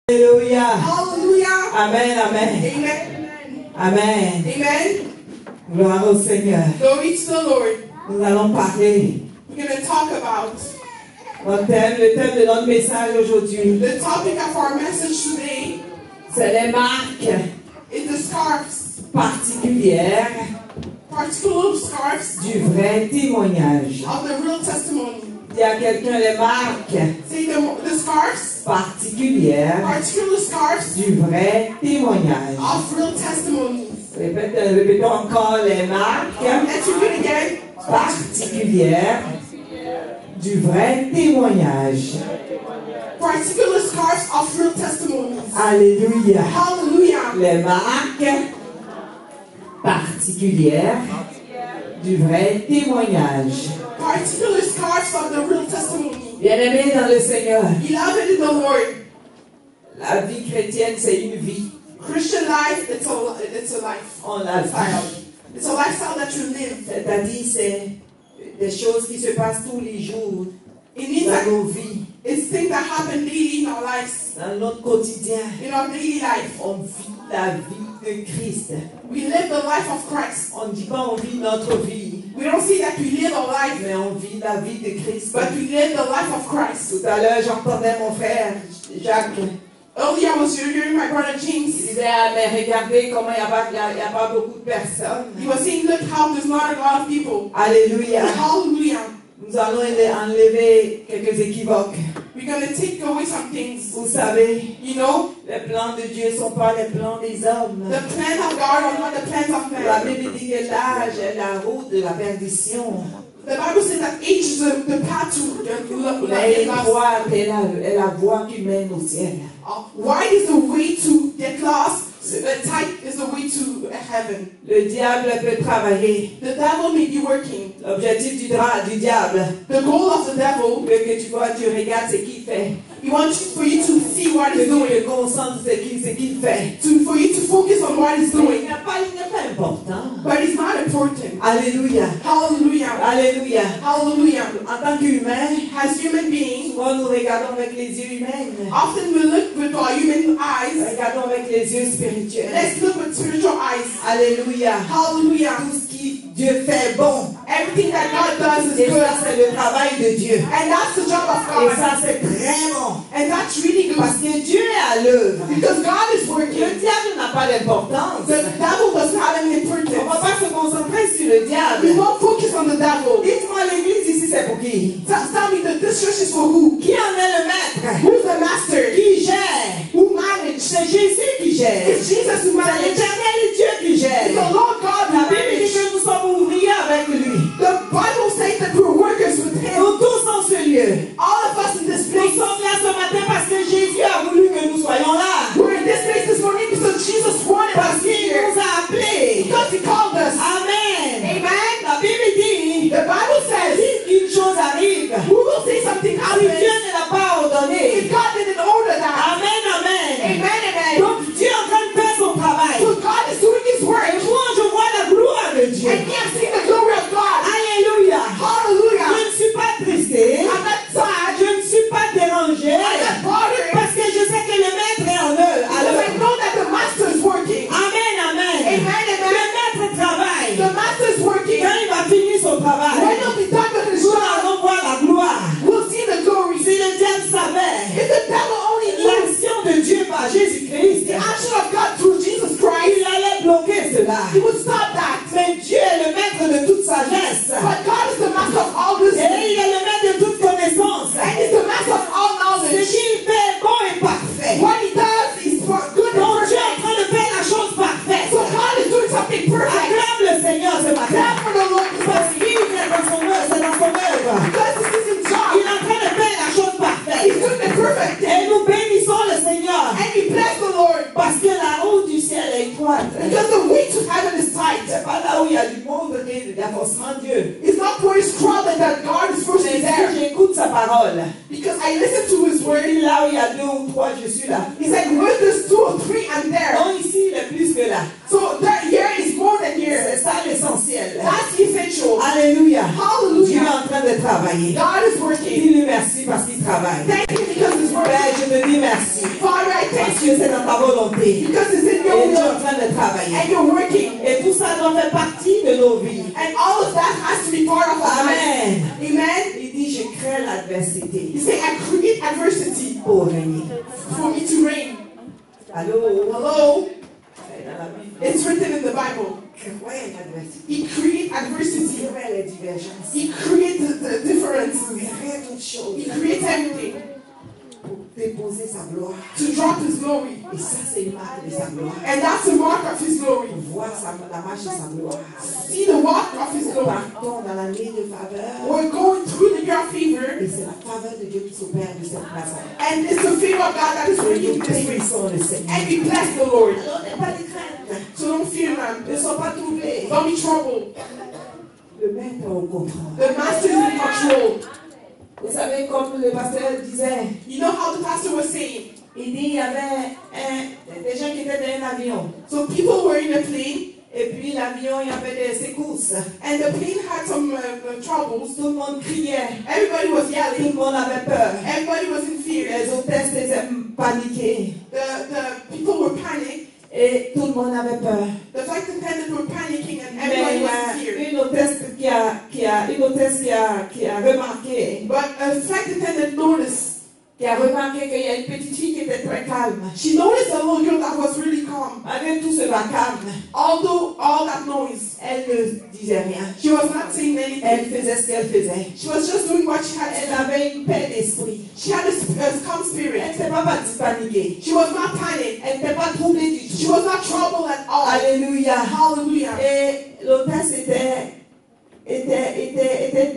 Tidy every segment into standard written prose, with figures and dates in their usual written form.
Alléluia. Hallelujah. Amen, amen. Amen. Amen. Amen. Gloire au Seigneur. Glory to the Lord. Nous allons parler. We're going to talk about Le thème de notre message aujourd'hui, the topic of our message today c'est les marques is the scarves, particulières particular scarves du vrai témoignage. of the real testimony. Il y a quelqu'un les marques Say the scarves, particulières particular scarves du vrai témoignage. of real testimonies. Répétons encore les marques Let's read it again. particulières du vrai témoignage. Particular scarves of real testimonies. Alléluia. Hallelujah. Les marques particulières du vrai témoignage. Particular scarves of the real testimony. Bien-aimés dans le Seigneur, Beloved in the Lord, la vie chrétienne, c'est une vie. Christian life, it's a life. On la vit. It's a lifestyle that you live. C'est-à-dire, c'est des choses qui se passent tous les jours It means dans that nos vies, it's things that happen daily in our lives, dans notre quotidien. in our daily life. On vit la vie de Christ. We live the life of Christ. On ne dit pas on vit notre vie, We don't say that we live our life, mais on vit la vie de Christ. but we live the life of Christ. Tout à l'heure, j'entendais mon frère Jacques. Earlier, I was hearing my brother Il James. disait, ah, mais regardez comment il n'y a pas beaucoup de personnes. He was saying, look how there's not a lot of people. Alléluia. Hallelujah. Nous allons enlever quelques équivoques. We're going to take away some things. Vous savez, You know, les plans de Dieu ne sont pas les plans des hommes. the plan of God are not the plans of La man. Bible dit que l'âge est la route de la perdition. The Bible says that age is the path to the Mais lost. croire est la voie qui mène au ciel. Wide is the way to get lost, but tight is the way to heaven. Le diable peut travailler. The devil may be working. L'objectif du diable, The goal of the devil, c'est que tu vois, tu regardes ce qu'il fait. he wants for you to see what Que he's tu doing, te concentres sur ce qu'il fait. for you to focus on what he's Mais doing. il n'est pas important. But it's not important. Alléluia. Hallelujah. Alléluia. Hallelujah. En tant qu'humain, As human beings, souvent nous regardons avec les yeux humains. often we look with our human eyes. Regardons avec les yeux spirituels. Let's look with spiritual eyes. Alléluia. Hallelujah. Tout ce qui Dieu fait bon. Everything that God does Et is good. ça, c'est le travail de Dieu. And that's the job of Et God. ça, c'est très bon. And that's really good. Parce que Dieu est à l'œuvre. Because God is Le working. diable n'a pas d'importance. The devil doesn't have any On ne va importance. pas se concentrer sur le We diable. won't focus on the devil. Dites-moi, l'église ici, c'est pour qui? Tell me that this church is for who? Qui en est le maître? Who's the master? Qui gère? Who managed? C'est Jésus qui gère. It's Jesus who C'est managed. l'éternel Dieu qui gère. It's the Lord God La who Bible dit managed. que nous sommes ouvriers avec lui. The Bible says that we're workers with Him. Nous tous dans ce lieu. All of us in this Nous place. sommes là ce matin parce que Jésus a voulu que nous soyons là. We're in this place this morning because Jesus wanted Parce us qu'il here. nous a appelés. Because He called us. Amen. Amen. La Bible dit, The Bible says, si une chose arrive, who will say something si happens Dieu ne l'a pas ordonné. if God didn't order that? Amen, amen. Amen, amen. Donc Dieu est en train de faire son travail. So God is doing His work. Et moi, je vois la gloire de Dieu. And we have seen the glory of God. Alléluia. Je Hallelujah. ne suis pas tristée. I'm not sad. Je ne suis pas dérangée. I'm not bothered. Parce que je sais que le maître est en eux. Because I know that the Master is working. Amen, amen. Amen, Le amen. maître travaille. The Master is working. Quand il va finir son When travail, you'll be done with His nous job, allons voir la gloire. we'll see the glory. Si le diable savait If the devil only knew l'action de Dieu par Jésus-Christ, the action of God through Jesus Christ, il allait bloquer cela. He would stop that. Mais Dieu est le maître de toute sagesse. But God is the Master of all wisdom. Et il est le maître de toute connaissance. And He's the Master of all Ce knowledge. qu'il fait est bon et parfait. What He does is for good and Donc Dieu est en perfect. train de faire la chose parfaite. So God is doing something perfect. Acclame le Seigneur ce matin. Clap for the Lord this Parce morning. qu'il est dans son œuvre, c'est dans son œuvre. Because this is His Il job. est en train de faire la chose He's parfaite. doing the perfect thing. Et nous bénissons le Seigneur. And we bless the Lord. Parce que la route du ciel est étroite. Because the way to heaven is tight. C'est pas là où il y a du monde et de l'avancement de Dieu. It's not where it's crowded that God is first Mais there. si j'écoute sa parole, Because I listen to His word. et là où il y a 2 ou 3, je suis là. He said, where there's 2 or 3, I'm there. Non, ici, il est plus que là. So that here is more than here. C'est ça l'essentiel. That's essential. Alléluia. Dieu est Hallelujah. en train de travailler. God is working. Dis-lui merci parce qu'il travaille. Thank you because His word. Père, je te dis merci. Father, I thank que c'est dans ta volonté. Because it's in Et your tu es en will. train de travailler. And you're working. Et tout ça doit faire partie de nos vies. And all of that has to be part of our life. Amen. Amen. Il dit, je crée l'adversité He said, I create adversity pour régner. for me to reign. Allô? Hello? C'est dans la Bible. It's written in the Bible. Crée l'adversité. He created adversity. Crée les divergences. He created the differences. Crée toutes choses He created everything pour déposer sa gloire. to drop His glory. Et ça, c'est une marque de sa gloire. And that's the mark of His glory. Voir la marche de sa gloire. See the walk of His glory. Partons dans la nuit de faveur. We're going through the year of favor. Et c'est la faveur de Dieu qui s'opère de cette façon. And it's the favor of God that is Et working nous this way. bénissons le Seigneur. And we bless the Lord. Alors, n'aie pas de crainte. So don't fear them. Ne sois pas troublé. Don't be troubled. Le maître est au contrôle. The master is in control. Vous savez, comme le pasteur disait, You know how the pastor was saying? il dit il y avait des gens qui étaient dans un avion. So people were in a plane, Et puis l'avion, il y avait des secousses. and the plane had some troubles. Tout le monde criait. Everybody was Tout yelling. le monde avait peur. Everybody was in fear. Les hôtesses étaient paniquées. The people were panicked. Et tout le monde avait peur. The flight attendants were panicking, and Mais everybody il y was a in fear. une hôtesse qui a remarqué, But a flight attendant noticed. qu'il y a une petite fille qui était très calme. She noticed a little girl that was really calm. Malgré tout ce vacarme, Although all that noise, elle ne disait rien. she was not saying Elle anything. faisait ce qu'elle faisait. She was just doing what she had to Elle do. avait une paix d'esprit. She had a calm Elle spirit. n'était pas partie paniquer. She was not panicked. Elle n'était pas troublée du She tout. was not troubled at all. Alléluia. Hallelujah. Et l'hôtesse était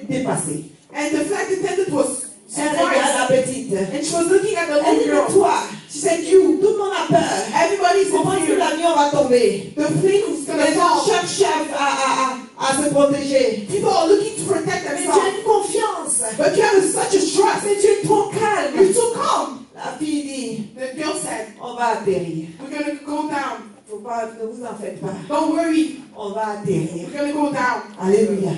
dépassée. And the flight attendant was Elle regarde la surprised. petite. And she was looking at the Elle dit, little mais girl. toi, She said, You. tout le monde a peur. Everybody's Comment in est-ce que fear. l'avion va tomber? The plane was going Les to gens fall. cherchent à se protéger. People are looking to protect Mais tu themselves. as une confiance. But you have such a trust. Mais tu es trop calme. You're too calm. La fille dit, The girl said, on va atterrir. We're going to go down. Faut pas, ne vous en faites pas. Don't worry. On va atterrir. We're going to go down. Alléluia.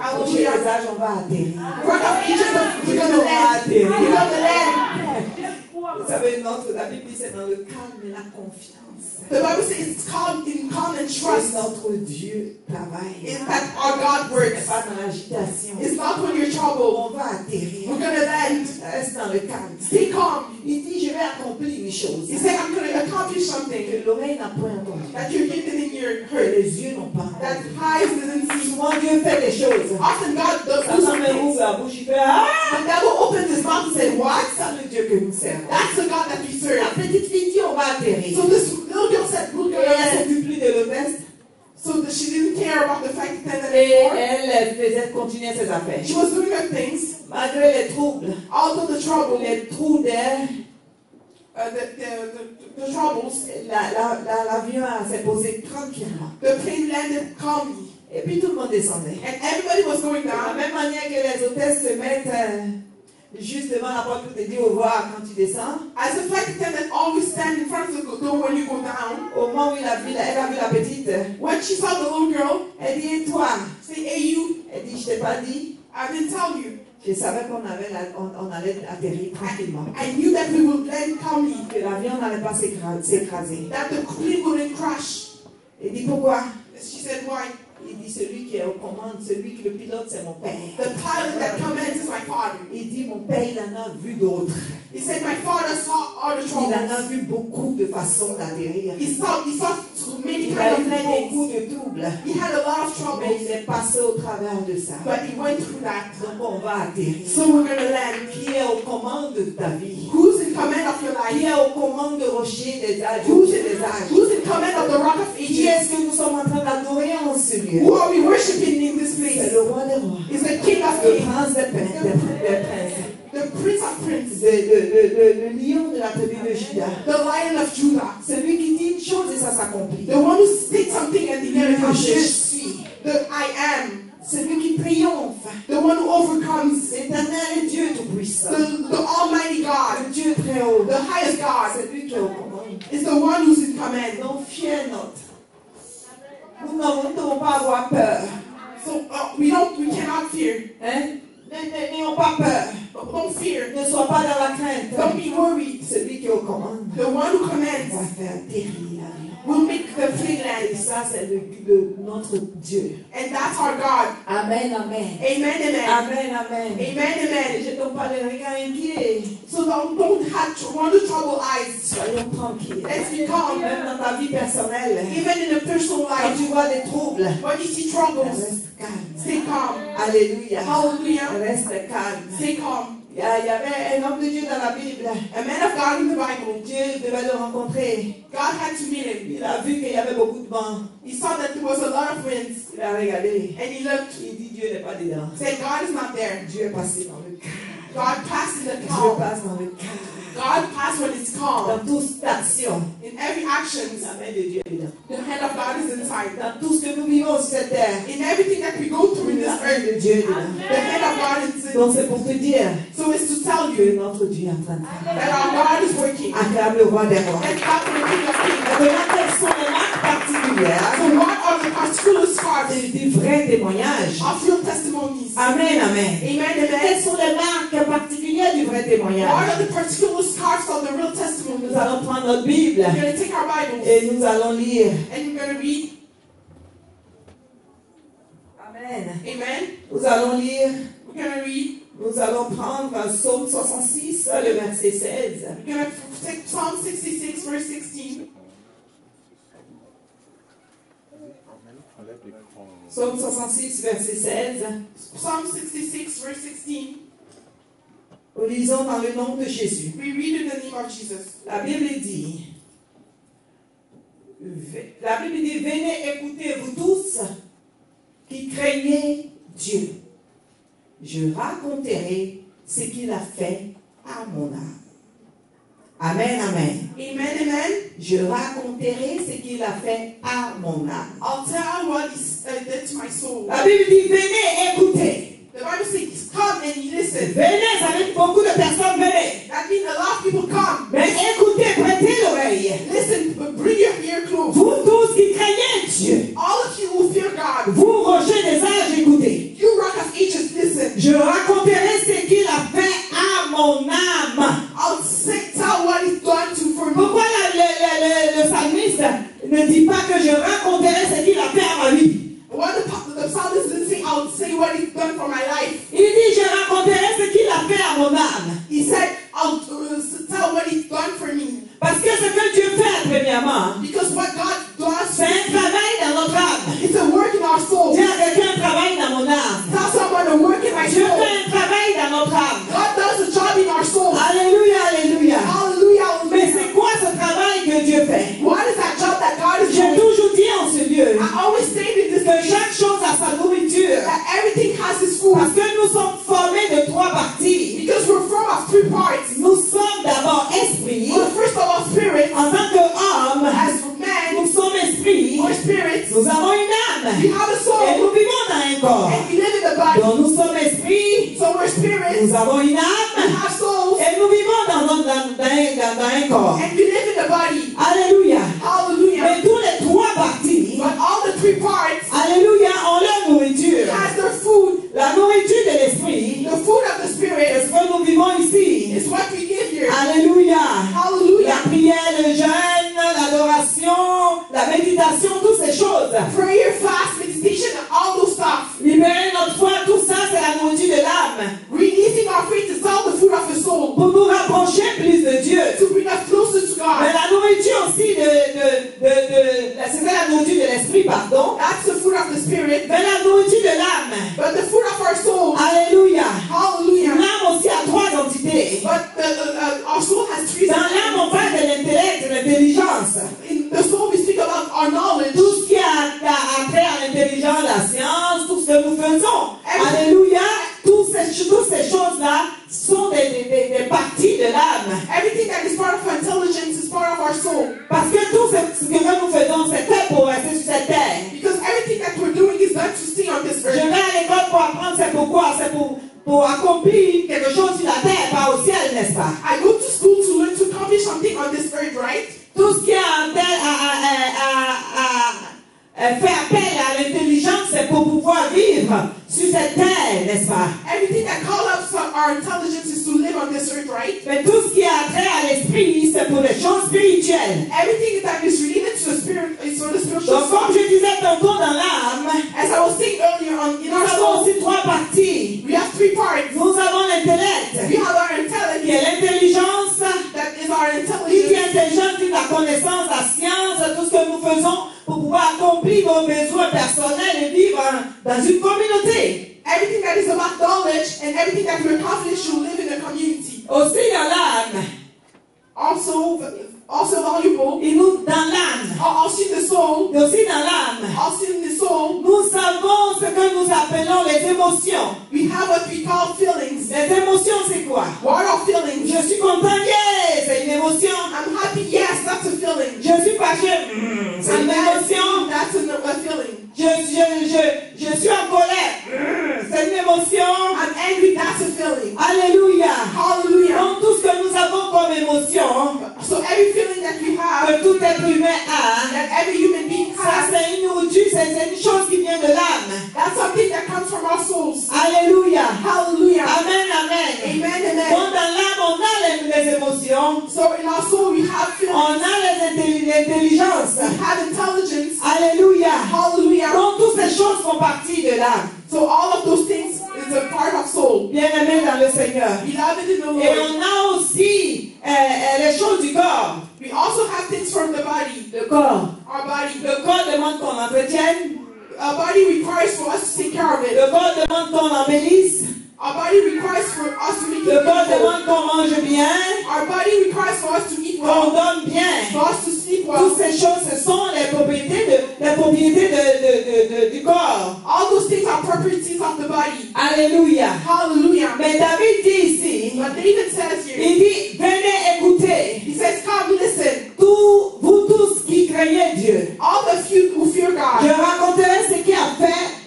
Au pied des Hallelujah. âges, on va atterrir. Rock of Ages, we're going to On va land. atterrir. We're going to land. Vous savez, la Bible dit c'est dans le calme et la confiance. The Bible says it's calm and Que trust. notre Dieu travaille. Is that our God Ce n'est works. pas dans l'agitation. It's not when you're troubled. On va atterrir. We're going to land. Reste dans le calme. Stay calm. Il dit, je vais accomplir une chose He said, I'm going to accomplish something que l'oreille n'a point entendu, that you're getting in your que heart, les yeux n'ont pas that entendu. eyes didn't see. Souvent Dieu fait des choses. Often God does do Satan some me ouvre things. la bouche, il fait ah! The devil opens his mouth and said, What? C'est ça le Dieu que nous servons. That's the God that we serve. La petite fille dit, on va atterrir. So this little girl said, We're Et going to elle land. s'occupe plus de l'hôtesse. So that she didn't care about the flight attendant Et anymore. elle faisait continuer ses affaires. She was doing her things. Malgré les troubles, Although the trouble, les trous d'air, the troubles, l'avion s'est posé tranquillement. the plane landed calmly. Et puis tout le monde descendait. And everybody was going De la down. même manière que les hôtesses se mettent juste devant la porte pour te dire au revoir quand tu descends, As the flight attendant always stand in front of the door when you go down. au moment où elle a vu la petite, When she saw the little girl, elle dit, et toi? say, Hey, you, Elle dit, je t'ai pas dit. I didn't tell you. Je savais qu'on on allait atterrir tranquillement. I knew that we would land calmly, Que l'avion n'allait pas s'écraser. that the plane wouldn't crash. Elle dit, pourquoi? She said, Why? Il dit, celui qui est aux commandes, celui qui le pilote, c'est mon père. The pilot that commands is my father. Il dit, mon père, il en a vu d'autres. He said, My father saw all the Il en a troubles. vu beaucoup de façons d'atterrir. He saw so many Il kind a of eu beaucoup troubles. de troubles. He had a lot of Mais troubles, il est passé au travers de ça. but he went through that. Donc on va atterrir. So we're going to land. Qui est aux commandes de ta vie? Who's in command of your Qui life? est aux commandes de rocher des âges? Des âges? Who's in command of the rock of Qui ages? est-ce que nous sommes en train d'adorer en ce lieu? Who are we worshiping in this C'est place? le roi des rois. Is the King of Le Kings, prince des princes. the Prince of Princes, Le lion de la tribu de Juda. the Lion of Judah, Celui qui dit une chose et ça s'accomplit. the one who did something and he never Je accomplished. suis. The I am, Celui qui triomphe. the one who overcomes, L'éternel Dieu tout-puissant. the Almighty God, Le Dieu très haut. the highest God, Celui qui est aux commandes. is the one who's in command. Non, fier notre. Nous ne devons pas avoir peur. So we cannot fear. Hein? N'ayons pas peur. Don't fear. Ne sois pas dans la crainte. Don't be worried. Celui qui est aux commandes The one who va commands faire terrir l'avion. will make the plane Et land. ça, c'est notre Dieu. And that's our God. Amen, amen. Amen, amen. Amen, amen. Amen, Et amen. je t'en parle de regard inquiet. So don't want to trouble eyes. Soyons tranquilles. Let's be calm. Même dans ta vie personnelle, Even in a personal quand life, tu vois des troubles, when you see troubles, reste calme. stay calm. Alléluia. Hallelujah. Reste calme. Stay calm. Il y avait un homme de Dieu dans la Bible. A man of God in the Bible, Dieu devait le rencontrer. God had to meet him. Il a vu qu'il y avait beaucoup de vent. He saw that there was a lot of winds, Il a regardé. and he looked. Il dit Dieu n'est pas dedans. Said, God is not there. Dieu est passé dans le calme. God passed in the Dieu calm. passe dans le calme. God passed when it's calm. Dans toute action, In every action, la main de Dieu est dedans. the hand of God is inside. Dans tout ce que nous vivons sur cette terre, In everything that we go through in la this main earth, de Dieu est dedans. the hand of God is in. Donc c'est pour te dire So it's to tell que you notre Dieu est en train de travailler. that our God is working. Acclame le roi des rois. And God will be your king. Maintenant, quelles sont les marques particulières So what are the particular scars du vrai témoignage? of real testimonies? Amen, amen. Amen, amen. Quelles sont les marques particulières du vrai What témoignage? are the particular scars of the real testimonies? Nous allons prendre notre Bible We're going to take our Bibles et nous allons lire. and we're going to read. Amen. Amen. Nous allons lire. We're going to read. Nous allons prendre Psaume 66, le verset 16. We're going to take Psalm 66, verse 16. Psaume 66, verset 16. Psalm 66, verse 16. Nous lisons dans le nom de Jésus. We read in the name of Jesus. La Bible dit, venez écouter vous tous qui craignez Dieu. Je raconterai ce qu'il a fait à mon âme. Amen, amen. Amen, amen. Je raconterai ce qu'il a fait à mon âme. I'll tell what he did to my soul. La Bible dit, venez écouter. The Bible says, come and you listen. Venez, ça veut dire beaucoup de personnes venez. That means a lot of people come. Mais écoutez, prêtez l'oreille. Listen, but bring your ear close. Vous tous qui craignez Dieu, All of you who fear God, vous rochers des âges, écoutez. you rock of ages, listen. Je raconterai ce qu'il a fait à mon âme. I'll tell what he's done for me. Pourquoi le psalmiste ne dit pas que je raconterai ce qu'il a fait à ma vie? What the psalmist didn't say, I'll say what he's done for my life. Il dit, je raconterai ce qu'il a fait à mon âme. He said, I'll tell what he's done for me. Parce que ce que Dieu fait, premièrement, Because what God does, c'est un travail dans notre âme. it's a work in our soul. Dis à quelqu'un, travail dans mon âme. Tell someone to work in my Dieu soul. fait un travail dans notre âme. God does a job in our soul. Alléluia, alléluia. Hallelujah, Mais hallelujah. c'est quoi ce travail que Dieu fait? What is that job that God is J'ai doing? toujours dit en ce lieu I always stated this, que chaque chose a sa nourriture. that everything has its food. Parce que nous sommes formés de trois parties. Because we're from of three parts. Nous sommes d'abord esprit. We're first of all spirit. En tant qu'homme, As man, nous sommes esprit. we're spirits. Nous avons une âme. We have a Et soul. nous vivons dans un corps. And we live in the body. Donc nous sommes esprit. So we're spirits. Nous avons une We âme. have souls. Et nous vivons dans un corps. And we live in the body. Alléluia. Hallelujah. Mais tous les trois parties, But all the three parts alléluia, ont leur nourriture. has their food. La nourriture de l'esprit, The food of the c'est spirit ce que nous vivons ici. is what we give here. Alléluia. La Hallelujah. prière, le jeûne, l'adoration, la méditation, toutes ces choses. Prayer, fast, meditation, and all those stuff. Libérer notre foi, tout ça, c'est la nourriture de l'âme. Releasing our faith is all the food of the soul. Pour nous rapprocher plus de Dieu. To bring us closer to Mais God. la nourriture aussi c'est la nourriture de l'esprit, pardon. That's the food of the spirit. Mais la nourriture de l'âme. But the food of our soul. Alléluia. Hallelujah. L'âme aussi a trois entités. But our soul has three. Dans l'âme, on parle de l'intellect, de l'intelligence. In the soul, we speak about our knowledge. Tout ce qui a trait à l'intelligence, la science, tout ce que nous faisons. Alléluia. Toutes ces choses-là sont des parties de l'âme. Everything that is part of our intelligence is part of our soul. Parce que tout ce que nous faisons, c'est fait pour rester sur cette terre. Because everything that we're doing is done to stay on this Je earth. vais à l'école pour apprendre, c'est pourquoi? C'est pour accomplir quelque chose sur la terre, pas au ciel, n'est-ce pas? I go to school to learn to accomplish something on this earth, right? Tout ce qui a fait appel à l'intelligence, c'est pour pouvoir vivre sur cette terre, n'est-ce pas? everything that calls up our intelligence is to live on this earth, right? Mais tout ce qui a trait à l'esprit, c'est pour les choses spirituelles. Everything that is related to the spirit is for the spiritual Donc, comme side. je disais tantôt dans l'âme, As I was saying earlier on, in nous our avons soul, aussi trois parties. we have three parts. Nous avons l'intellect, We have our qui est intelligence, l'intelligence. that is our Qui intelligence. est intelligente, qui est la connaissance, la science, tout ce que nous faisons pour pouvoir accomplir nos besoins personnels et vivre dans une communauté. Everything that is about knowledge and everything that we're confident should live in a community. Aussi dans l'âme, Also valuable. et nous dans l'âme, Also in the soul. et aussi dans l'âme, Also in the soul. nous savons ce que nous appelons les émotions. We have what we call feelings. Les émotions, c'est quoi? What are feelings? Je suis content, yeah, c'est une émotion. I'm happy. Yes, that's a feeling. Je suis fâché, c'est I'm une mad. émotion. That's a feeling. Je suis en colère, c'est une émotion. I'm angry. That's a feeling. Alléluia. Hallelujah. Donc tout ce que nous avons comme émotion, So every feeling that we have, que tout être humain a, that every human being ça has, c'est une nourriture, c'est une chose qui vient de l'âme. that's something that comes from our souls. Alléluia. Hallelujah. Amen, amen. Amen, amen. Donc dans l'âme, on a les émotions, So in our soul we have feelings. on a l'intelligence. We have intelligence. Alléluia. Hallelujah. Donc toutes ces choses font partie de l'âme. So all of those things is a part of soul. Bien-aimé dans le Seigneur. Beloved in the Et Lord. on a aussi les choses du corps. We also have things from the body. Le corps. Our body. Le corps demande qu'on l'entretienne. Our body requires for us to take care of it. Le corps demande qu'on l'embellisse. Our body requires for us to make it Le corps beautiful. demande qu'on mange bien, Our body requires for us to eat qu'on well. dorme bien. For us to sleep well. Toutes ces choses, ce sont les propriétés du corps. All those things are properties of the body. Alléluia. Hallelujah. Mais David dit ici, But David says here, il dit, venez écouter, he says, come listen. vous tous qui craignez Dieu. All the few who fear Je God. raconterai ce qu'il a fait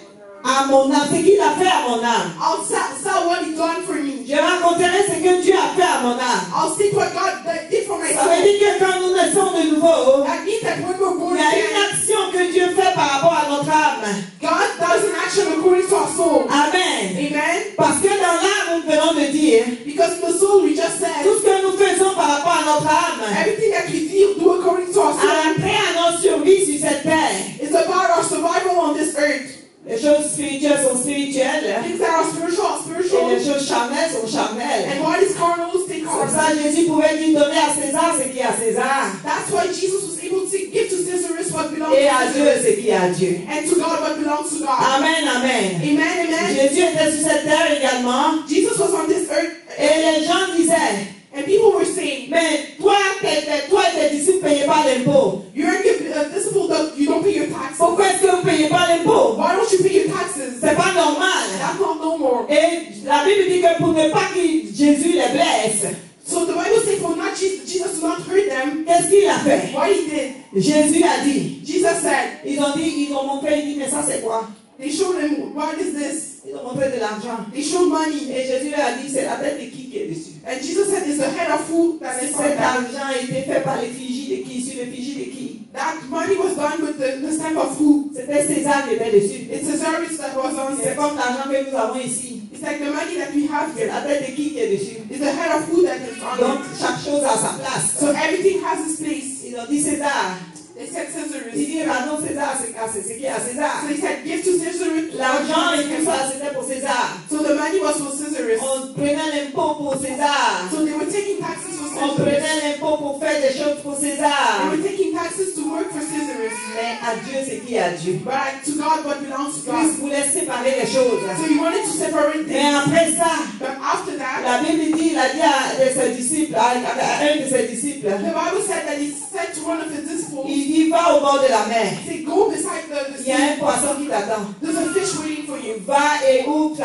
à mon âme, ce qu'il a fait à mon âme. I'll tell what he's done for me. Je raconterai ce que Dieu a fait à mon âme. I'll speak what God did for my Ça veut soul. dire que quand nous naissons de nouveau, That means that when we're born il y a une again, action que Dieu fait par rapport à notre âme. God does an action according to our soul. Amen. Amen. Parce que dans l'âme, nous venons de dire, Because in the soul we just said, tout ce que nous faisons par rapport à notre âme, everything that we do according to our soul après à notre survie sur cette terre. is about our survival on this earth. Les choses spirituelles sont spirituelles. Things that are spiritual are Et les spiritual. choses charnelles sont charnelles. And what is carnal, stay C'est pour carnal. ça que Jésus pouvait dire donner à César ce qui est à César. That's why Jesus was able to give to Caesar what belongs Et to à Dieu Caesar. ce qui est à Dieu. And to God what belongs to God. Amen, amen. Amen, amen. Jésus était sur cette terre également. Jesus was on this earth, Et les gens disaient, and people were saying, mais toi et tes disciples ne payez pas l'impôt. you're a disciple, you don't pay your taxes. Pourquoi est-ce que vous ne payez pas l'impôt? Why don't you pay your taxes? C'est pas normal. That's not no more. Et la Bible dit que pour ne pas que Jésus les blesse, So the Bible says for not Jesus to not hurt them, qu'est-ce qu'il a fait? what he did, Jésus a dit, Jesus said, ils ont montré, il dit, mais ça c'est quoi? they showed him, what is this? Ils ont montré de l'argent. They showed money. Et Jésus leur a dit, c'est la tête de qui est dessus? And Jesus said, it's the head of who that is on Cet that. argent a été fait par l'effigie de qui? Sur l'effigie de qui? That money was done with the stamp of who? C'était César qui était dessus. It's a service that was on C'est it. comme l'argent que nous avons ici. It's like the money that we have C'est here. la tête de qui est dessus? It's the head of who that is on Donc, it. chaque chose a sa place. So everything has its place. Ils ont dit César. They said Caesar Il is. dit, rendons César c'est ce qui est à César. So they said, give to Caesar. L'argent et tout ça, c'était pour César. So the money was for Caesar. On prenait l'impôt pour César. So they were taking taxes for On Caesar. prenait l'impôt pour faire des choses pour They César. were taking taxes to work for Caesar. Mais à Dieu, c'est qui est à Dieu. But to God, what belongs to God. Christ voulait séparer les choses. So he wanted to separate Mais things. après ça, But after that, la Bible dit, il a dit à ses disciples, à un de ses disciples, the Bible said that he said to one of his disciples, il dit, va au bord de la mer. say, go beside the Il y a sea. un poisson qui t'attend. There's a fish waiting for you. Va et ouvre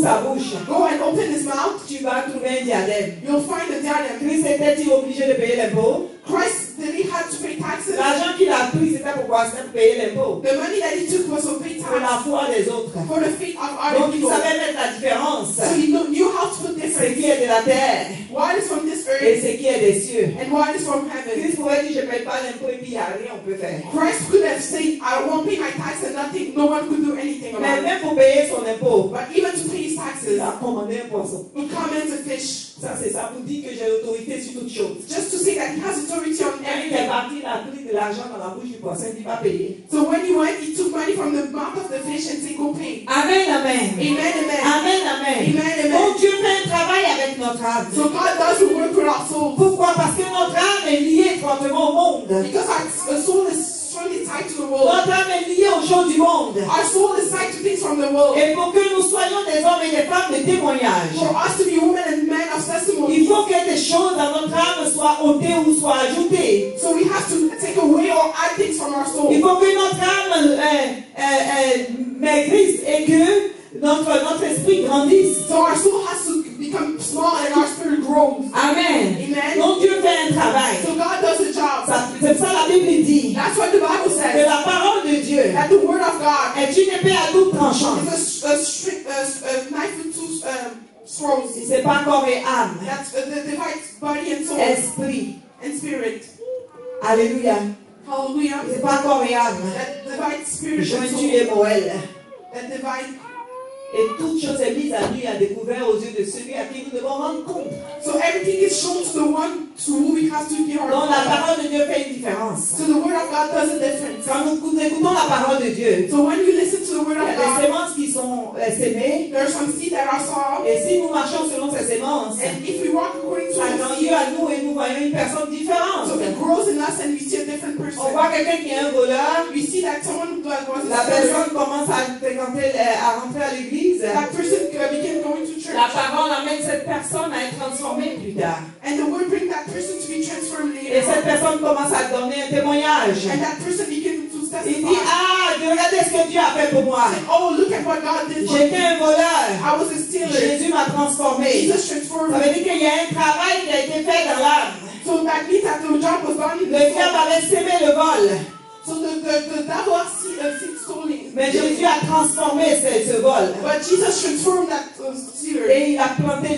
sa bouche. Go and open his mouth. Tu vas trouver un diadème. You'll find a diadem. Christ était-il obligé de payer l'impôt? Christ, did he have to pay taxes? taxes. L'argent qu'il a pris, c'était pourquoi? C'était pour payer l'impôt. The money that he took was to pay Pour la tax foi des autres. for the faith of Donc other il people. savait mettre la différence. So he knew how to put Ce difference. qui est de la terre What is from this et earth ce qui est des cieux. and what is from heaven. Christ pouvait dire, je ne paye pas l'impôt et puis il n'y a rien on peut faire. Christ could have said, I won't pay my tax and nothing, no one could do anything Mais about it. même pour payer son impôt, But even to pay his il taxes, a commandé un poisson. he commands a fish. Ça, c'est ça pour dire que j'ai l'autorité sur toute chose. Just to say that he has authority on Quand il est everything. parti, il a pris de l'argent dans la bouche du poisson, il va payer. So when he went, he took money from the mouth of the fish and said, go pay. Amen, amen. Amen, amen. Amen, amen. Amen, Donc amen. Dieu fait un travail avec notre âme. So God does the work with our soul. Pourquoi? Parce que notre âme est liée étroitement au monde. Because our soul is strongly tied to the world. Notre âme est liée aux choses du monde. Our soul is tied to things from the world. Et pour que nous soyons des hommes et des femmes de témoignage, For us to be women and men of il testimony, faut que des choses dans notre âme soient ôtées ou soient ajoutées. so we have to take away or add things from our soul. Il faut que notre âme maigrisse et que notre esprit grandisse. So our soul has to become small and our spirit grows. Amen. Amen. Donc Dieu fait un travail. So God does the job. C'est pour ça la Bible dit That's what the Bible que says. la parole de Dieu That the word of God est une épée à double tranchant. is a knife with two swords. C'est pas corps et âme. That's the divides body and soul Esprit. and spirit. Alléluia. Hallelujah. C'est pas corps et âme. That divides spirit and Jointure soul. et moelle. That divide. Et toute chose est mise à nu et à découvert aux yeux de celui à qui nous devons rendre compte. So everything is shown to the one to whom we have to give our Donc la account. parole de Dieu fait une différence. So the word of God does a difference. Quand nous écoutons la parole de Dieu, So when you listen to the word il y a of des God, sémences qui sont sémées. there are some seeds that are sown. Et si nous marchons selon ces sémences, And if we walk according to ça the grandit seed, à nous et nous voyons une personne différente. so it grows in us and we see a different person. On voit quelqu'un qui est un voleur. We see that someone was a La sinner. personne commence à fréquenter, à rentrer à l'église. That person began going to church. La parole amène cette personne à être transformée plus tard. And the word brings that person to be transformed Et later. cette personne commence à donner un témoignage. And that person began to Il testify. dit, ah, regardez ce que Dieu a fait pour moi. Oh, look at what God did for J'étais me. un voleur. I was a stealer. Jésus m'a transformé. Jesus transformed Ça me. veut dire qu'il y a un travail qui a été fait dans l'âme. So that means that the job was done in Le the diable soul. avait sémé le vol. So the devil has seed stolen. Mais Jésus a transformé ce vol. But Jesus transformed that seeder. Et il a planté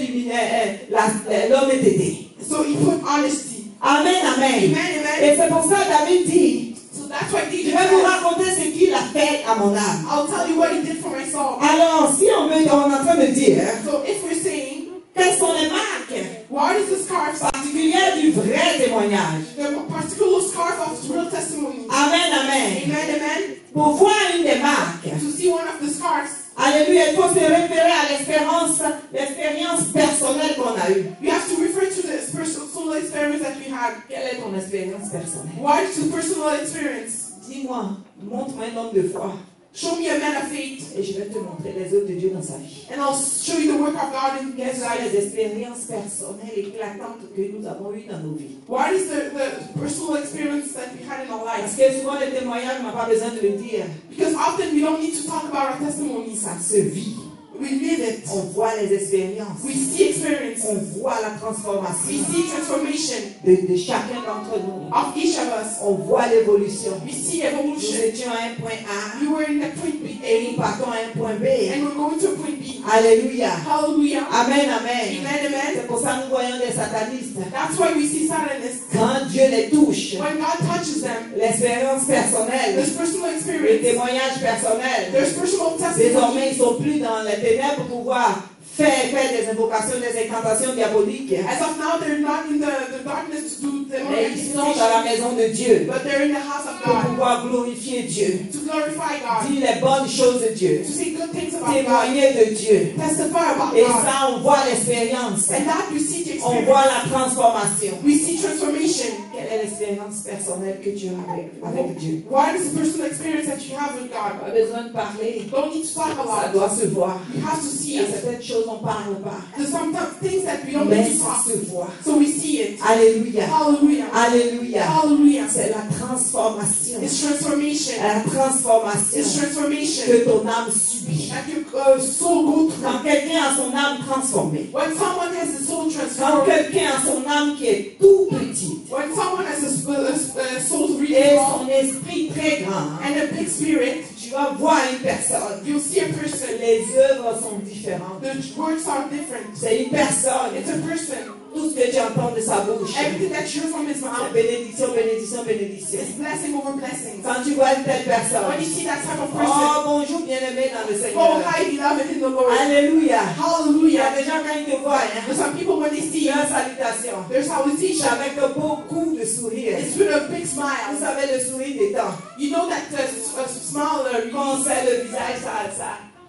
l'homme était. So he put honesty. Amen, amen. Amen, amen. Et c'est pour ça que David dit, So that's why je David vais vous said, raconter ce qu'il a fait à mon âme. I'll tell you what he did for my soul. Alors, si on est en train de dire, So if we're saying, quelles sont les marques what is the scarf? particulières du vrai témoignage? The particular scarf of real testimony. Amen, amen. Amen, amen. Pour voir une des marques, To see one of the scarves, alléluia, il faut se référer à l'expérience personnelle qu'on a eue. we have to refer to the personal experience that we had. Quelle est ton expérience personnelle? What is the personal experience? Dis-moi, montre-moi un homme de foi Show me a man of faith, et je vais te montrer les œuvres de Dieu dans sa vie. and I'll show you the work of God in Quelles his sont life. les expériences personnelles éclatantes que nous avons eues dans nos vies? What is the personal experience that we had in our Parce lives? que souvent le témoignage, on n'a pas besoin de le dire. Because often we don't need to talk about our testimonies. Ça se vit. We live it. On voit les expériences. We see experience. On voit la We transformation see transformation de chacun d'entre nous. of each of us. On voit l'évolution. We see Nous evolution. étions à un point A We were in the point B et nous partons à un point B. and we're going to point B. Alléluia. Hallelujah. Amen, amen. Amen, amen. C'est pour ça que nous voyons des satanistes. That's why we see Satanists. Quand Dieu les touche, When God touches them, l'expérience personnelle, there's personal le experience. témoignage personnel, There's personal testimony. désormais ils ne sont plus dans les ténèbres pour pouvoir faire des invocations, des incantations diaboliques. As of now, they're not in the darkness to do demonic Mais ils sont dans la incantation, maison de Dieu but they're in the house of pour God pouvoir glorifier Dieu, to glorify God, dire les bonnes choses de Dieu, to say good things about God, témoigner de Dieu. testify about Et God. ça, on voit l'expérience, And that we see the on experience. voit la transformation. We see transformation. Quelle est l'expérience personnelle que tu as avec Dieu? What is the personal experience that you have with God? Pas besoin de parler, Don't need to talk ça about it. doit se voir. We have to Il see y a it. certaines choses on ne parle pas, There's sometimes things that we don't mais need to ça talk. se voit. So we see it. Alléluia, Hallelujah. alléluia. Hallelujah. C'est la transformation, It's transformation. la transformation It's transformation. que ton âme suit. subi. that your soul go through. Quand quelqu'un a son âme transformée. When someone has a soul Quand transformed, quelqu'un a son âme qui est tout petite. when someone has a soul really Et small son esprit très grand. and a big spirit, Tu vas voir une personne. you'll see a person. Les œuvres sont différentes. The words are different. C'est une personne. It's a person. Tout ce que tu entends de sa bouche. Everything that you hear from his C'est mouth bénédiction, bénédiction, bénédiction. is blessing over blessings. Quand tu vois une telle personne. When you see that type of person, Oh, bonjour, bien-aimé dans le oh, Seigneur. hi, beloved in the Lord. Alléluia. Il y a Hallelujah. des gens quand ils te voient, hein, There's some people when they see you, leur salutation. their C'est salutation avec beaucoup de sourire. is with a big Vous smile. savez, le sourire des temps. You know that a smile Quand on release. serre le visage,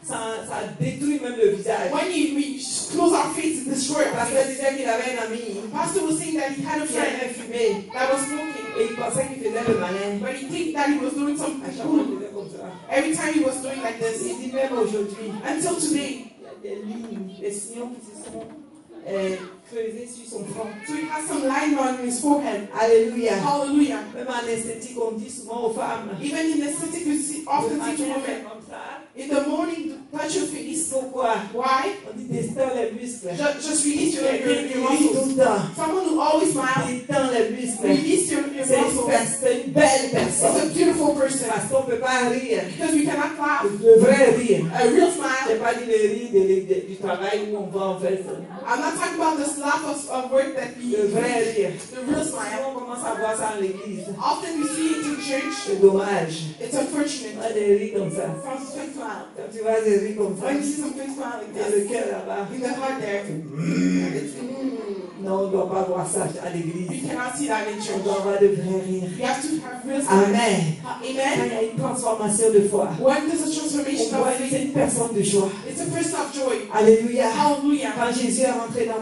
ça détruit même le visage. When we close our face and destroy our Parce qu'il face. disait qu'il avait un ami Pastor was saying that he had a qui friend aimait fumer. that was smoking, Et il pensait qu'il faisait le malin. but he think that he was doing À something chaque fois, il cool. faisait comme ça. Every time he was doing like this, Il dit même aujourd'hui, until today. il y a des lignes, des sillons qui se sont creusés sur son front. So he has some line on his forehead. Alléluia. Hallelujah. Même en esthétique, on dit souvent aux femmes. Even in the city, you see, often see to women. Comme ça. In the morning, touch your face. Pourquoi? Why? On dit distend les muscles. Just release your Quelqu'un qui rit muscles. tout le temps. Someone who always smiles, Distend les muscles. release your muscles. C'est une belle It's personne. a beautiful person. Parce qu'on ne peut pas rire. Because we cannot laugh. Le vrai rire. A real Je smile. n'ai pas dit le rire du travail où on va en fait. I'm not talking about this laugh of work that we Le vrai rire. the real smile. On commence à voir ça en l'église. Often we see it in church. C'est dommage. It's unfortunate. On a des rires comme ça. Some fake smile. Quand tu vois des rires comme ça, When you see some fake smile like dans le this, cœur là-bas. in the heart there, it's, Non, on ne doit pas voir ça à l'église. we cannot see that in On church. doit avoir de vrais rires. We have to have real smile. Amen. Quand il Amen. y a une transformation de foi, When there's a on transformation voit of que faith, c'est une personne de joie. it's a person of joy. Alléluia. Hallelujah. Quand Jésus est rentré dans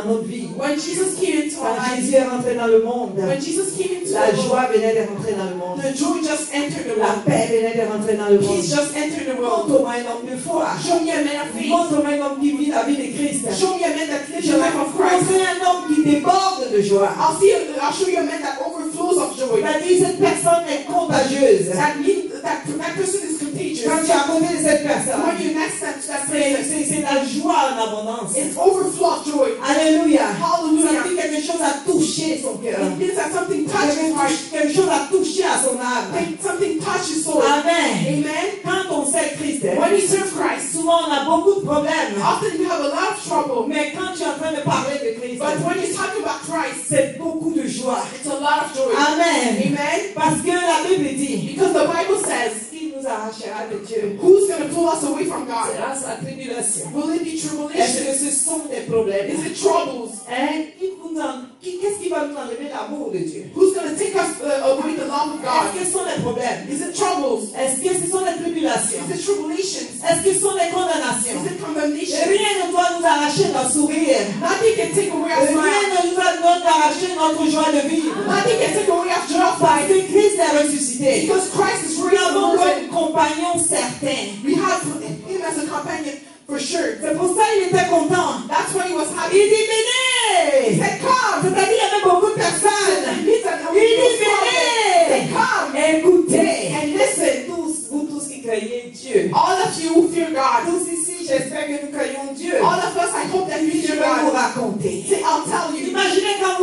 notre vie, When Jesus came into our quand lives, Jésus est rentré dans le monde, when Jesus came into la the world, joie venait de rentrer dans le monde. the joy just entered the La world. paix venait de rentrer dans le monde. Peace just entered the world. Montre-moi un homme de foi. Show me a man of faith. Montre-moi un homme qui vit la vie de Christ. Show me a man that lives Je the vais life of Christ. montrer un homme qui déborde de joie. I'll show you a man that overflows of joy. C'est-à-dire cette personne est contagieuse. That means that person is contagious. Quand tu es à côté de cette personne, When you next that person, c'est la joie en abondance. it's overflow of joy. Alléluia. Ça Hallelujah. dit quelque chose a touché son cœur. It means that something touches his heart. Quelque chose a touché à son âme. Something touches his soul. Amen. Amen. Quand on sait Christ, When we serve Christ, souvent on a beaucoup de problèmes. often we have a lot of trouble. Mais quand tu es en train de parler de Christ, But when you talk about Christ, c'est beaucoup de joie. it's a lot of joy. Amen. Amen. Parce que la Bible dit, Because the Bible says, qui nous arrachera de Dieu who's going to pull us away from God? sera sa tribulation. Will it be Est-ce tribulation? que ce sont des problèmes? Is it troubles? Hein? Qu'est-ce qui va nous enlever l'amour de Dieu? Who's going to take us away the love of God? Est-ce que ce sont les problèmes? Is it troubles? Est-ce que ce sont les tribulations? Is it tribulations? Est-ce que ce sont les condamnations? Is it condemnation? Rien ne doit nous arracher notre sourire. Nothing can take away our Rien smile. ne doit nous arracher notre joie de vivre. Nothing can take away our joy of Parce life. que Christ est ressuscité. Because Christ is Nous raised avons from the un compagnon certain. We have him as a companion for sure. C'est pour ça qu'il était content. That's why he was happy. Il dit He venez. said, come. C'est-à-dire il y avait beaucoup de personnes. He said, Il dit venez. come Écoutez. and listen. Vous tous qui croyez Dieu. All of you who fear God. Tous ici, j'espère que nous croyons Dieu. All of us, I hope that you Je fear vais vous God. raconter. Say, I'll tell you. Imaginez quand